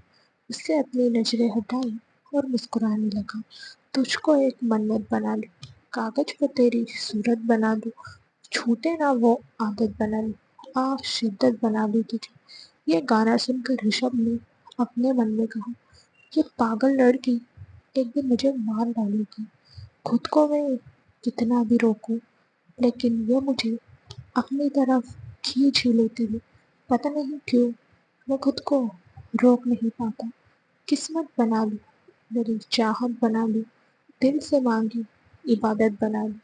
اس سے اپنی نظریں ہٹائی اور مسکرانے لگا، تجھ کو ایک منت بنا لوں، کاغذ پر تیری صورت بنا دوں، چھوٹے نہ وہ عادت بنا لوں، شدت بنا لوں تجھے۔ یہ گانا سن کر رشب نے اپنے من میں کہا، یہ پاگل لڑکی ایک دن مجھے مار ڈالے گی۔ خود کو میں کتنا بھی روکوں لیکن یہ مجھے اپنی طرف کھینچ ہی لیتی ہے، پتہ نہیں کیوں میں خود کو روک نہیں پاتا۔ قسمت بنا لوں، میری چاہت بنا لوں، دل سے مانگی عبادت بنا لوں،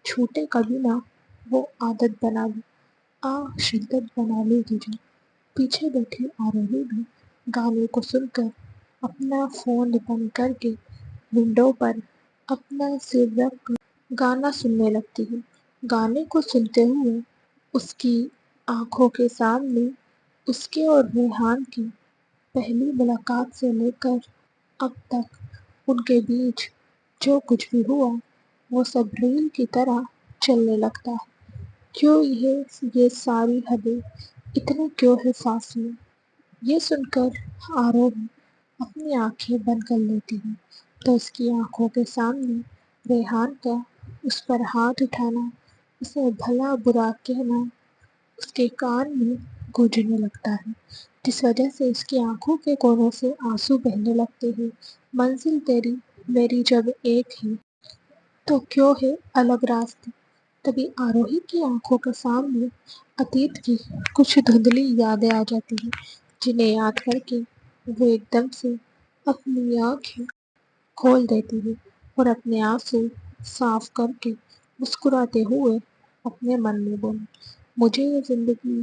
چھوٹے کبھی نہ وہ عادت بنا لوں، شدت بنا لوں تجھے۔ پیچھے بیٹھی آروہی بھی گانے کو سن کر اپنا فون بند کر کے ونڈو پر اپنا سر رکھ کر گانا سننے لگتی ہے۔ گانے کو سنتے ہوئے اس کی آنکھوں کے سامنے اس کے اور ریحان کی پہلی ملاقات سے لے کر اب تک ان کے بیچ جو کچھ بھی ہوا وہ سب ریل کی طرح چلنے لگتا ہے۔ کیوں یہ ساری حدیں، اتنے کیوں ہے فاصلے؟ یہ سن کر آروہی اپنی آنکھیں بند کر لیتی ہے تو اس کی آنکھوں کے سامنے ریحان کا اس پر ہاتھ اٹھانا، اسے بھلا برا کہنا اس کے کان میں گونجنے لگتا ہے، جس وجہ سے اس کی آنکھوں کے کونوں سے آنسو بہنے لگتے ہیں۔ منزل تیری میری جب ایک ہے تو کیوں ہے الگ راستے؟ تبھی آروہی کی آنکھوں کے سامنے اتیت کی کچھ دھندلی یادیں آ جاتی ہیں، جنہیں یاد کر کے وہ ایک دم سے اپنی آنکھیں کھول دیتی ہے اور اپنے آنسو صاف کر کے مسکراتے ہوئے اپنے من میں بولی، مجھے یہ زندگی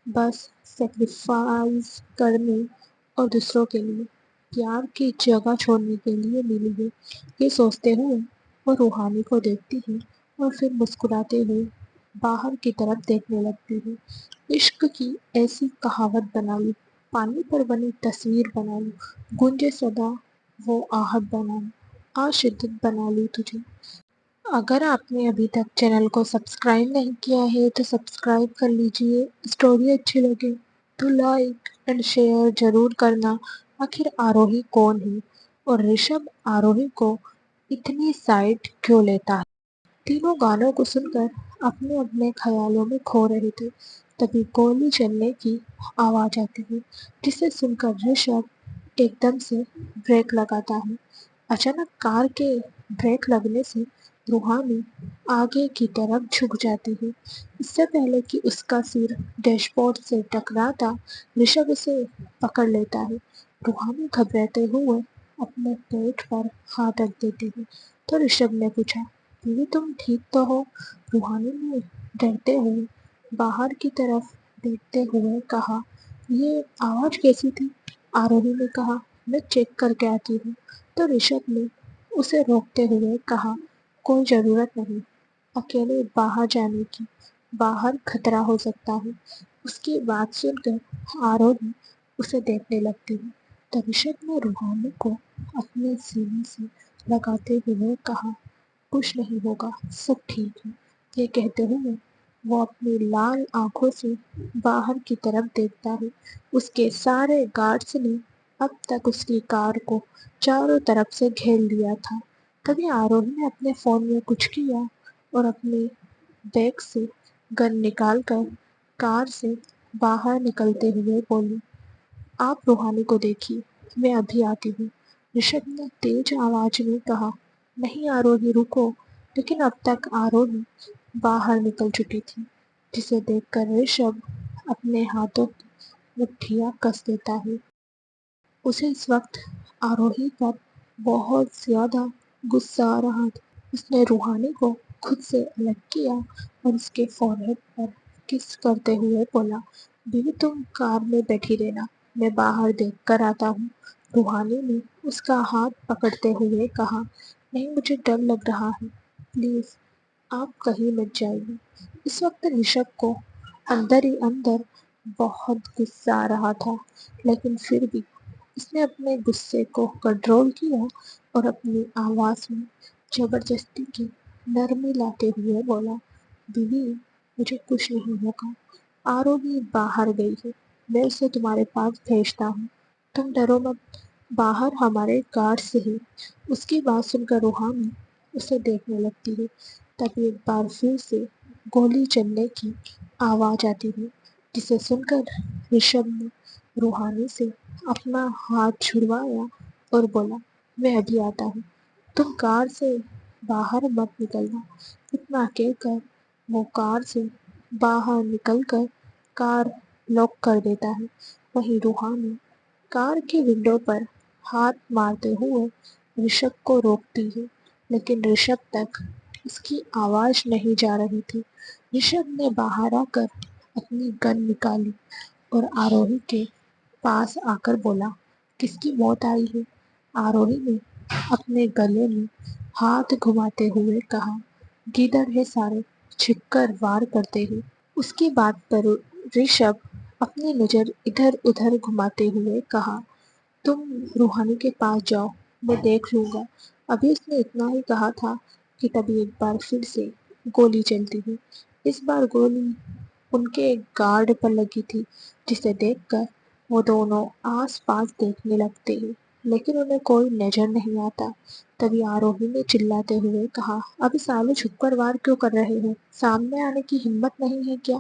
بس سیکریفائز کرنے اور دوسروں کے لیے پیار کی جگہ چھوڑنے کے لیے ملی ہے۔ یہ سوچتے ہوئے وہ روحانی کو دیکھتی ہے اور پھر مسکراتے ہوئے باہر کی طرف دیکھنے لگتی ہے۔ عشق کی ایسی کہاوت بنا لوں، پانی پر بنی تصویر بنا لوں، گونجے صدا وہ آہٹ بنا لوں، آ شدت بنا لوں تجھے۔ اگر آپ نے ابھی تک چینل کو سبسکرائب نہیں کیا ہے تو سبسکرائب کر لیجئے، اسٹوری اچھی لگے تو لائک اینڈ شیئر ضرور کرنا۔ آخر آروہی کون ہے اور رشبھ آروہی کو اتنی سائڈ کیوں لیتا ہے؟ تینوں گانوں کو سن کر اپنے اپنے خیالوں میں کھو رہے تھے، تبھی گولی چلنے کی آواز آتی ہے، جسے سن کر رشبھ ایک دم سے بریک لگاتا ہے۔ اچانک کار کے بریک لگنے سے روحانی آگے کی طرف جھک جاتی ہے۔ اس سے پہلے کہ اس کا سر ڈیش بورڈ سے ٹکراتا، رشبھ اسے پکڑ لیتا ہے۔ روحانی گھبراتے ہوئے اپنے پیٹ پر ہاتھ رکھ دیتی ہے تو رشبھ نے پوچھا، بیوی تم ٹھیک تو ہو؟ روحانی نے ڈرتے ہوئے باہر کی طرف دیکھتے ہوئے کہا، یہ آواز کیسی تھی؟ آروہی نے کہا، میں چیک کر کے آتی ہوں۔ تو رشبھ نے اسے روکتے ہوئے کہا، کوئی ضرورت نہیں اکیلے باہر جانے کی، باہر خطرہ ہو سکتا ہے۔ اس کی بات سن کر آروہی اسے دیکھنے لگتی ہے تو رشبھ نے روحانی کو اپنے سینے سے لگاتے ہوئے کہا، کچھ نہیں ہوگا، سب ٹھیک ہے۔ یہ کہتے ہوئے وہ اپنی لال آنکھوں سے باہر کی طرف دیکھتا ہے۔ اس کے سارے گارڈز نے اب تک اس کی کار کو چاروں طرف سے گھیر لیا تھا۔ تبھی آروہی نے اپنے فون میں کچھ کیا اور اپنے بیگ سے گن نکال کر کار سے باہر نکلتے ہوئے بولی، آپ روحانی کو دیکھیے، میں ابھی آتی ہوں۔ رشبھ نے تیز آواز میں کہا، نہیں آروہی رکو، لیکن اب تک آروہی باہر نکل چکی تھی، جسے دیکھ کر رشبھ اپنے ہاتھوں کی مٹھیاں کس دیتا ہے۔ اسے اس وقت آروہی پر بہت زیادہ غصہ آ رہا تھا۔ اس نے روحانی کو خود سے الگ کیا اور اس کے فورہیڈ پر کس کرتے ہوئے بولا، بیوی تم کار میں بیٹھی رہنا، میں باہر دیکھ کر آتا ہوں۔ روحانی نے اس کا ہاتھ پکڑتے ہوئے کہا، نہیں مجھے ڈر لگ رہا ہے، پلیز آپ کہیں مت جائیے۔ اس وقت رشبھ کو اندر ہی اندر بہت غصہ آ رہا تھا، لیکن پھر بھی اس نے اپنے غصے کو کنٹرول کیا اور اپنی آواز میں زبردستی کی نرمی لاتے ہوئے بولا، بیوی مجھے کچھ نہیں ہوگا، آروہی باہر گئی ہے، میں اسے تمہارے پاس بھیجتا ہوں، تم ڈرو مت، باہر ہمارے گارڈز ہیں۔ اس کی بات سن کر روحانی اسے دیکھنے لگتی ہے، تبھی ایک بار پھر سے گولی چلنے کی آواز آتی ہے، جسے سن کر رشبھ نے روحانی سے اپنا ہاتھ چھڑوایا اور بولا، میں ابھی آتا ہوں، تم کار سے باہر مت نکلنا۔ اتنا کہہ کر وہ کار سے باہر نکل کر کار لاک کر دیتا ہے۔ وہیں روحانی کار کی ونڈو پر ہاتھ مارتے ہوئے رشبھ کو روکتی ہے، لیکن رشبھ تک اس کی آواز نہیں جا رہی تھی۔ رشبھ نے باہر آ کر اپنی گن نکالی اور آروہی کے پاس آ کر بولا، کس کی موت آئی ہے؟ آروہی نے اپنے گلے میں ہاتھ گھماتے ہوئے کہا، گیدڑ ہے سارے، چھپ کر وار کرتے ہیں۔ اس کی بات پر رشبھ اپنی نظر ادھر ادھر گھماتے ہوئے کہا، تم روحانی کے پاس جاؤ، میں دیکھ لوں گا۔ ابھی اس نے اتنا ہی کہا تھا کہ تبھی ایک بار پھر سے گولی چلتی ہے۔ اس بار گولی ان کے ایک گارڈ پر لگی تھی، جسے دیکھ کر وہ دونوں آس پاس دیکھنے لگتے ہیں لیکن انہیں کوئی نظر نہیں آتا۔ تبھی آروہی نے چلاتے ہوئے کہا، ابھی سالے چھپ کر وار کیوں کر رہے ہو؟ سامنے آنے کی ہمت نہیں ہے کیا؟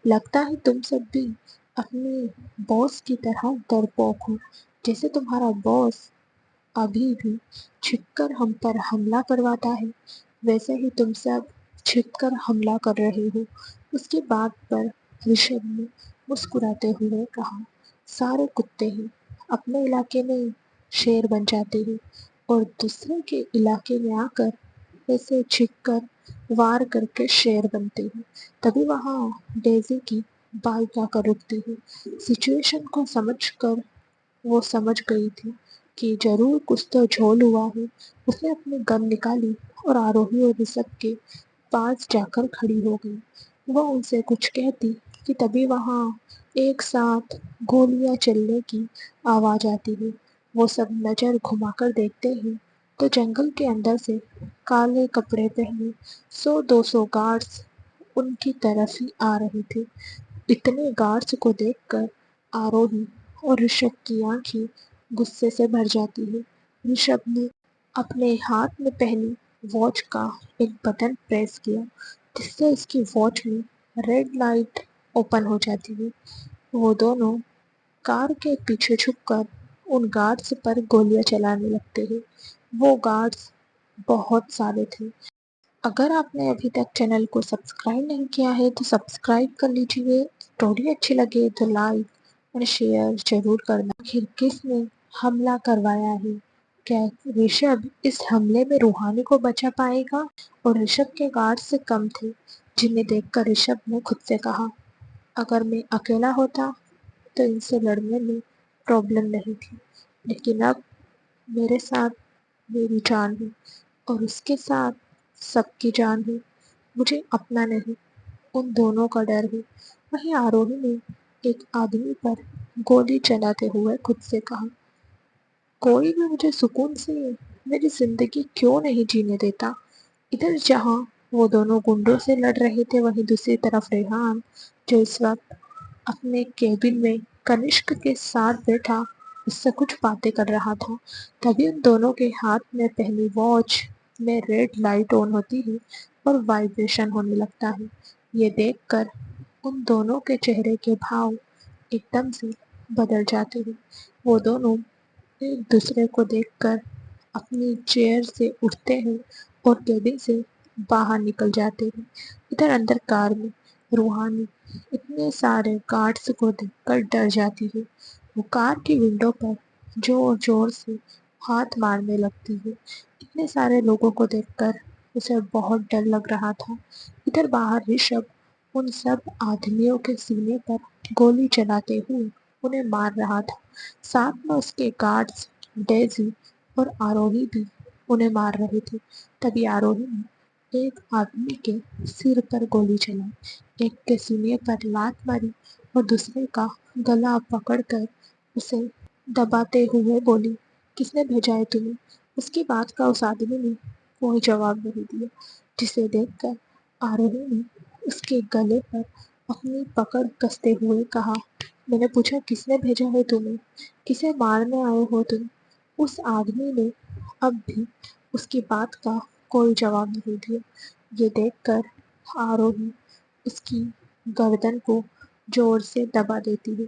لگتا ہے تم سب بھی اپنے باس کی طرح ڈرپوک ہو۔ جیسے تمہارا باس ابھی بھی چھپ کر ہم پر حملہ کرواتا ہے، ویسے ہی تم سب چھپ کر حملہ کر رہے ہو۔ اس کی بات پر رشبھ نے مسکراتے ہوئے کہا، سارے کتے ہیں، اپنے علاقے میں شیر بن جاتے ہیں اور دوسرے کے علاقے میں آ کر ایسے چھپ کر وار کر کے شیر بنتے ہیں۔ تبھی وہاں ڈیزی کی بائک آ کر رکتی ہے۔ سچویشن کو سمجھ کر وہ سمجھ گئی تھی کہ ضرور کچھ تو جھول ہوا ہے۔ اس نے اپنی گن نکالی اور آروہی اور رشبھ کے پاس جا کر کھڑی ہو گئی۔ وہ ان سے کچھ کہتی کہ تبھی وہاں ایک ساتھ گولیاں چلنے کی آواز آتی ہے۔ وہ سب نظر گھما کر دیکھتے ہیں تو جنگل کے اندر سے کالے کپڑے پہنے 100-200 گارڈز ان کی طرف ہی آ رہے تھے۔ اتنے گارڈز کو دیکھ کر آروہی اور رشبھ کی آنکھیں غصے سے بھر جاتی ہے۔ رشبھ نے اپنے ہاتھ میں پہنی واچ کا ایک بٹن پریس کیا جس سے اس کی واچ میں ریڈ لائٹ اوپن ہو جاتی ہے۔ وہ دونوں کار کے پیچھے چھپ کر ان گارڈز پر گولیاں چلانے لگتے ہیں۔ وہ گارڈز بہت سارے تھے۔ اگر آپ نے ابھی تک چینل کو سبسکرائب نہیں کیا ہے تو سبسکرائب کر لیجیے۔ اسٹوری اچھی لگے تو لائک اور شیئر ضرور کرنا۔ آخر کس نے حملہ کروایا ہے؟ کیا رشبھ اس حملے میں روحانی کو بچا پائے گا؟ اور رشبھ کے گارڈ سے کم تھے جنہیں دیکھ کر رشبھ نے خود سے کہا، اگر میں اکیلا ہوتا تو ان سے لڑنے میں پرابلم نہیں تھی، لیکن اب میرے ساتھ میری جان ہے اور اس کے ساتھ سب کی جان ہے۔ مجھے اپنا نہیں، ان دونوں کا ڈر ہے۔ وہیں آروہی نے ایک آدمی پر گولی چلاتے ہوئے خود سے کہا، کوئی بھی مجھے سکون سے میری زندگی کیوں نہیں جینے دیتا؟ ادھر جہاں وہ دونوں گنڈوں سے لڑ رہے تھے وہیں دوسری طرف ریحان، جو اس وقت اپنے کیبن میں کنشک کے ساتھ بیٹھا اس سے کچھ باتیں کر رہا تھا۔ تبھی ان دونوں کے ہاتھ میں پہنی واچ میں ریڈ لائٹ آن ہوتی ہے اور وائبریشن ہونے لگتا ہے۔ یہ دیکھ کر ان دونوں کے چہرے کے بھاؤ ایک دم سے بدل جاتے ہیں۔ وہ دونوں ایک دوسرے کو دیکھ کر اپنی چیئر سے اٹھتے ہیں اور کیبن سے باہر نکل جاتے ہیں۔ ادھر اندر کار میں روحانی اتنے سارے گارڈز کو دیکھ کر ڈر جاتی ہے۔ وہ کار کی ونڈو پر زور زور سے ہاتھ مارنے لگتی ہے۔ اتنے سارے لوگوں کو دیکھ کر اسے بہت ڈر لگ رہا تھا۔ ادھر باہر رشبھ ان سب آدمیوں کے سینے پر گولی چلاتے ہوئے انہیں مار رہا تھا۔ ساتھ میں اس کے گارڈز ڈیزی اور آروہی بھی انہیں مار رہے تھے۔ تبھی آروہی نے ایک آدمی کے سر پر گولی چلائی، ایک کے سینے پر لات ماری اور دوسرے کا گلا پکڑ کر اسے دباتے ہوئے بولی، کس نے بھیجا ہے تمہیں؟ اس کی بات کا اس آدمی نے کوئی جواب نہیں دیا، جسے دیکھ کر آروہی نے اس کے گلے پر اپنی پکڑ کستے ہوئے کہا، میں نے پوچھا کس نے بھیجا ہے تمہیں؟ کسے مارنے آئے ہو تم؟ اس آدمی نے اب بھی اس کی بات کا کوئی جواب نہیں دیا۔ یہ دیکھ کر آروہی اس کی گردن کو زور سے دبا دیتی ہے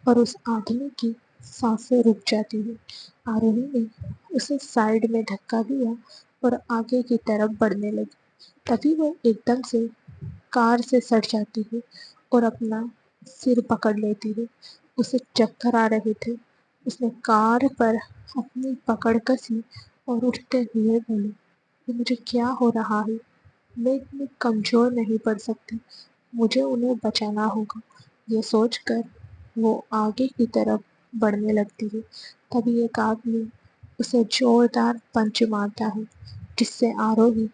اور اس آدمی کی سانسیں رک جاتی ہیں۔ آروہی نے اسے سائیڈ میں دھکا دیا اور آگے کی طرف بڑھنے لگی۔ تبھی وہ ایک دم سے کار سے سٹ جاتی ہے اور اپنا سر پکڑ لیتی ہے۔ اسے چکر آ رہے تھے۔ اس نے کار پر اپنی پکڑ کسی اور اٹھتے ہوئے بولی، یہ مجھے کیا ہو رہا ہے؟ میں اتنی کمزور نہیں پڑ سکتی، مجھے انہیں بچانا ہوگا۔ یہ سوچ کر وہ آگے کی طرف بڑھنے لگتی ہے۔ تبھی ایک آدمی اسے زوردار پنچ مارتا ہے جس سے آروہی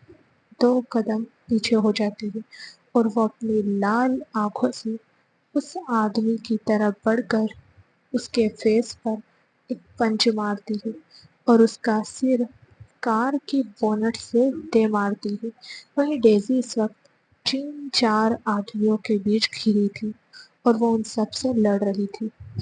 2 قدم پیچھے ہو جاتی ہے اور وہ اپنی لال آنکھوں سے اس آدمی کی طرف بڑھ کر اس کے فیس پر ایک پنچ مارتی ہے اور اس کا سر کار کی بونٹ سے دے مارتی ہے۔ وہیں ڈیزی اس وقت 3-4 آدمیوں کے بیچ گھری تھی اور وہ ان سب سے لڑ رہی تھی۔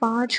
5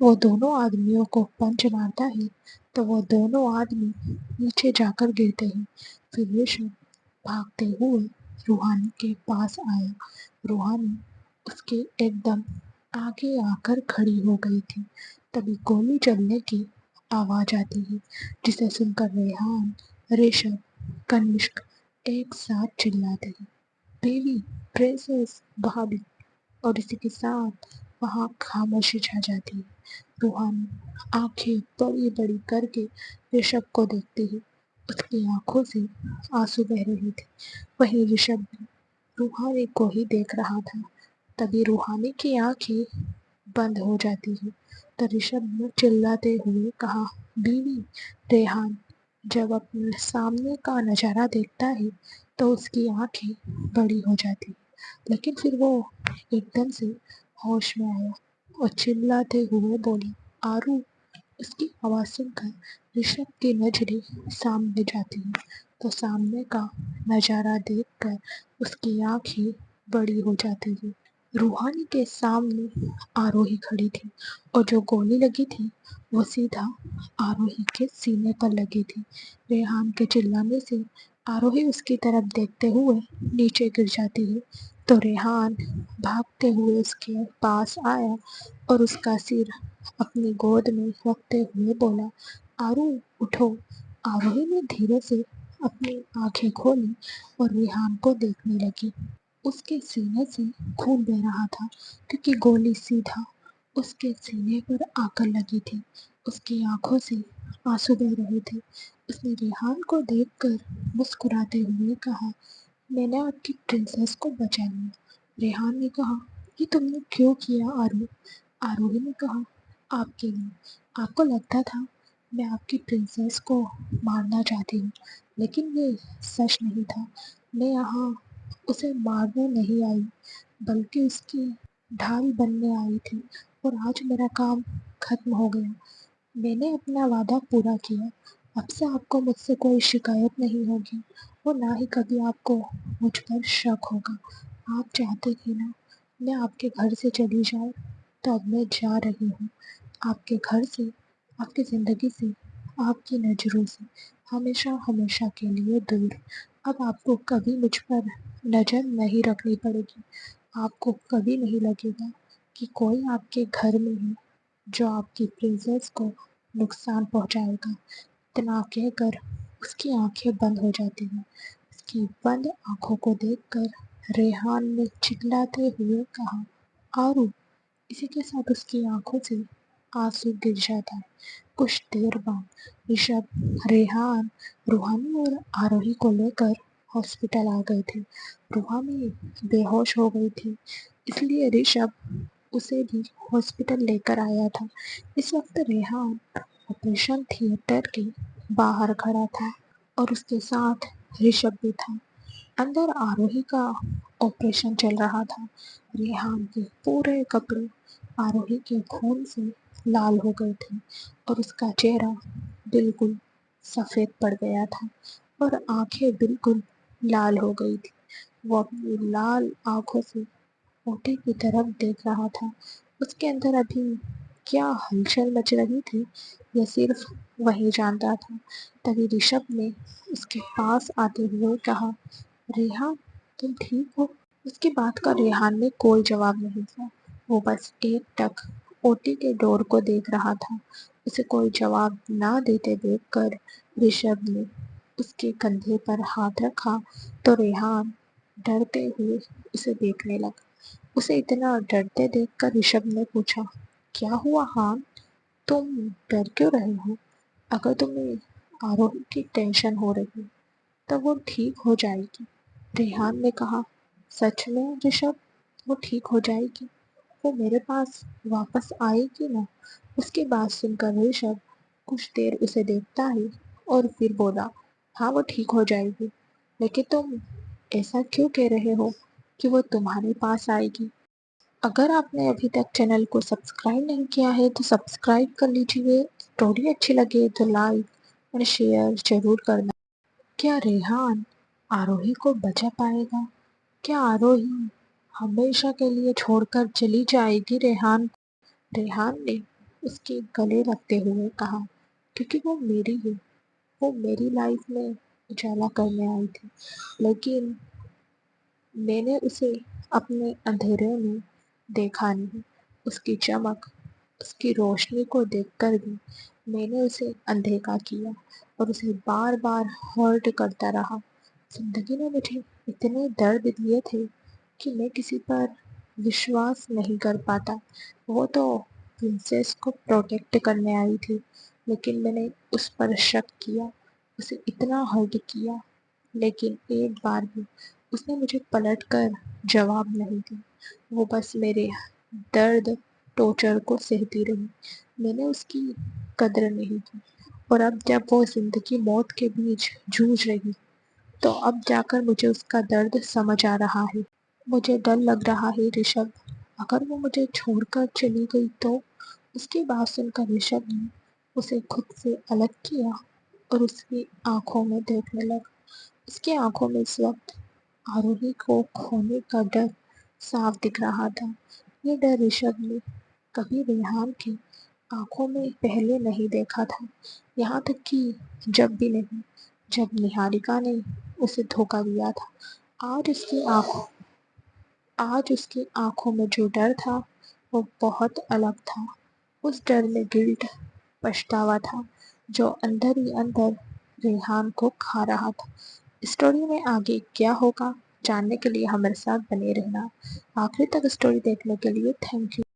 وہ دونوں آدمیوں کو پنچ مارتا ہے تو وہ دونوں آدمی نیچے جا کر گرتے ہیں۔ پھر رشب بھاگتے ہوئے روحانی کے پاس آیا۔ روحانی اس کے ایک دم آگے آ کر کھڑی ہو گئی تھی۔ تبھی گولی چلنے کی آواز آتی ہے، جسے سن کر ریحان، رشب، کنشک ایک ساتھ چلاتے ہیں، بیوی، پرنسس، بھابی، اور اسی کے ساتھ وہاں خاموشی چھا جاتی ہے۔ روحانی آنکھیں بڑی بڑی کر کے رشب کو دیکھتی ہے، اس کی آنکھوں سے آنسو بہہ رہے تھے۔ وہیں رشب بھی روحانی کو ہی دیکھ رہا تھا۔ تبھی روحانی کی آنکھیں بند ہو جاتی ہیں تو رشب نے چلاتے ہوئے کہا، بیوی! ریحان جب اپنے سامنے کا نظارہ دیکھتا ہے تو اس کی آنکھیں بڑی ہو جاتی ہیں، لیکن پھر وہ ایک دم سے ہوش میں آیا اور چلاتے ہوئے بولا، آرو! اس کی آواز سن کر رشب کی نظریں سامنے جاتی ہیں تو سامنے کا نظارہ دیکھ کر اس کی آنکھیں بڑی ہو جاتی ہیں۔ روحانی کے سامنے آروہی کھڑی تھی اور جو گولی لگی تھی وہ سیدھا آروہی کے سینے پر لگی تھی۔ ریحان کے چلانے سے آروہی اس کی طرف دیکھتے ہوئے نیچے گر جاتی ہے تو ریحان بھاگتے ہوئے اس کے پاس آیا اور اس کا سر اپنی گود میں رکھتے ہوئے بولا، آرو اٹھو۔ آروہی نے دھیرے سے اپنی آنکھیں کھولی اور ریحان کو دیکھنے لگی۔ اس کے سینے سے خون بہہ رہا تھا کیونکہ گولی سیدھا اس کے سینے پر آ کر لگی تھی۔ اس کی آنکھوں سے آنسو بہہ رہے تھے۔ اس نے ریحان کو دیکھ کر مسکراتے ہوئے کہا، میں نے آپ کی پرنسس کو بچا لیا۔ ریحان نے کہا، یہ تم نے کیوں کیا آرو؟ آروہی نے کہا، آپ کے لیے۔ آپ کو لگتا تھا میں آپ کی پرنسس کو مارنا چاہتی ہوں، لیکن یہ سچ نہیں تھا۔ میں یہاں اسے مارنے نہیں آئی بلکہ اس کی ڈھال بننے آئی تھی، اور آج میرا کام ختم ہو گیا۔ میں نے اپنا وعدہ پورا کیا۔ اب سے آپ کو مجھ سے کوئی شکایت نہیں ہوگی اور نہ ہی کبھی آپ کو مجھ پر شک ہوگا۔ آپ چاہتے تھے نا میں آپ کے گھر سے چلی جاؤں، تو اب میں جا رہی ہوں، آپ کے گھر سے، آپ کی زندگی سے، آپ کی نظروں سے، ہمیشہ ہمیشہ کے لیے دور۔ اب آپ کو کبھی مجھ پر نظر نہیں رکھنی پڑے گی۔ آپ کو کبھی نہیں لگے گا کہ کوئی آپ کے گھر میں ہے جو آپ کی پرنسس کو نقصان پہنچائے گا۔ اتنا کہہ کر اس کی آنکھیں بند ہو جاتی ہیں۔ اس کی بند آنکھوں کو دیکھ کر ریحان نے چلاتے ہوئے کہا، آرو! اسی کے ساتھ اس کی آنکھوں سے آنسو گر جاتا ہے۔ کچھ دیر بعد رشب، ریحان، روحانی اور آروہی کو لے کر ہاسپٹل آ گئے تھے۔ روحانی بے ہوش ہو گئی تھی، اس لیے رشب اسے بھی ہاسپٹل لے کر آیا تھا۔ اس وقت ریحان آپریشن تھیٹر کے باہر کھڑا تھا اور اس کے ساتھ رشب بھی تھا۔ اندر آروہی کا آپریشن چل رہا تھا۔ ریحان کے پورے کپڑے آروہی کے خون سے لال ہو گئے تھے اور اس کا چہرہ بالکل سفید پڑ گیا تھا اور آنکھیں بالکل لال ہو گئی تھی۔ وہ اپنی لال آنکھوں سے اوٹی کی طرف دیکھ رہا تھا۔ اس کے اندر ابھی کیا ہلچل مچ رہی تھی یہ صرف وہی جانتا تھا۔ تبھی رشب نے اس کے پاس آتے ہوئے کہا، ریحان تم ٹھیک ہو؟ اس کی بات کا ریحان نے کوئی جواب نہیں دیا۔ وہ بس ایک ٹک اوٹی کے ڈور کو دیکھ رہا تھا۔ اسے کوئی جواب نہ دیتے دیکھ کر رشب نے اس کے کندھے پر ہاتھ رکھا تو ریحان ڈرتے ہوئے اسے دیکھنے لگا۔ اسے اتنا ڈرتے دیکھ کر رشب نے پوچھا، کیا ہوا حان؟ تم ڈر کیوں رہے ہو؟ اگر تمہیں آروہی کی ٹینشن ہو رہی تو وہ ٹھیک ہو جائے گی۔ ریحان نے کہا، سچ میں رشب وہ ٹھیک ہو جائے گی؟ وہ میرے پاس واپس آئے گی نا؟ اس کی بات سن کر رشب کچھ دیر اسے دیکھتا ہے اور پھر بولا، ہاں وہ ٹھیک ہو جائے گی، لیکن تم ایسا کیوں کہہ رہے ہو کہ وہ تمہارے پاس آئے گی؟ اگر آپ نے ابھی تک چینل کو سبسکرائب نہیں کیا ہے تو سبسکرائب کر لیجیے۔ اسٹوری اچھی لگے تو لائک اور شیئر ضرور کرنا۔ کیا ریحان آروہی کو بچا پائے گا؟ کیا آروہی ہمیشہ کے لیے چھوڑ کر چلی جائے گی ریحان کو؟ ریحان نے اس کے گلے لگتے ہوئے کہا، کیونکہ وہ میری ہے، وہ میری لائف میں اجالا کرنے آئی تھی، لیکن میں نے اسے اپنے اندھیرے میں دیکھا نہیں۔ اس کی چمک، اس کی روشنی کو دیکھ کر بھی میں نے اسے اندیکھا کیا اور اسے بار بار ہرٹ کرتا رہا۔ زندگی نے مجھے اتنے درد دیے تھے کہ میں کسی پر وشواس نہیں کر پاتا۔ وہ تو پرنسس کو پروٹیکٹ کرنے آئی تھی، لیکن میں نے اس پر شک کیا، اسے اتنا ہرٹ کیا، لیکن ایک بار بھی اس نے مجھے پلٹ کر جواب نہیں دی۔ وہ بس میرے درد ٹورچر کو سہتی رہی۔ میں نے اس کی قدر نہیں کی، اور اب جب وہ زندگی موت کے بیچ جوجھ رہی تو اب جا کر مجھے اس کا درد سمجھ آ رہا ہے۔ مجھے ڈر لگ رہا ہے رشب، اگر وہ مجھے چھوڑ کر چلی گئی تو۔ اس کی بات سن کر رشب نے اسے خود سے الگ کیا اور اس کی آنکھوں میں دیکھنے لگا۔ اس کی آنکھوں میں اس وقت آروہی کو کھونے کا ڈر صاف دکھ رہا تھا۔ یہ ڈر رشب نے کبھی ریحان کی آنکھوں میں پہلے نہیں دیکھا تھا، یہاں تک کہ جب بھی نہیں، جب نہاریکا نے اسے دھوکہ دیا تھا۔ آج اس کی آنکھوں میں جو ڈر تھا وہ بہت الگ تھا۔ اس ڈر میں گلٹ، پچھتاوا تھا، جو اندر ہی اندر ریحان کو کھا رہا تھا۔ اسٹوری میں آگے کیا ہوگا جاننے کے لیے ہمارے ساتھ بنے رہنا۔ آخری تک اسٹوری دیکھنے کے لیے تھینک یو۔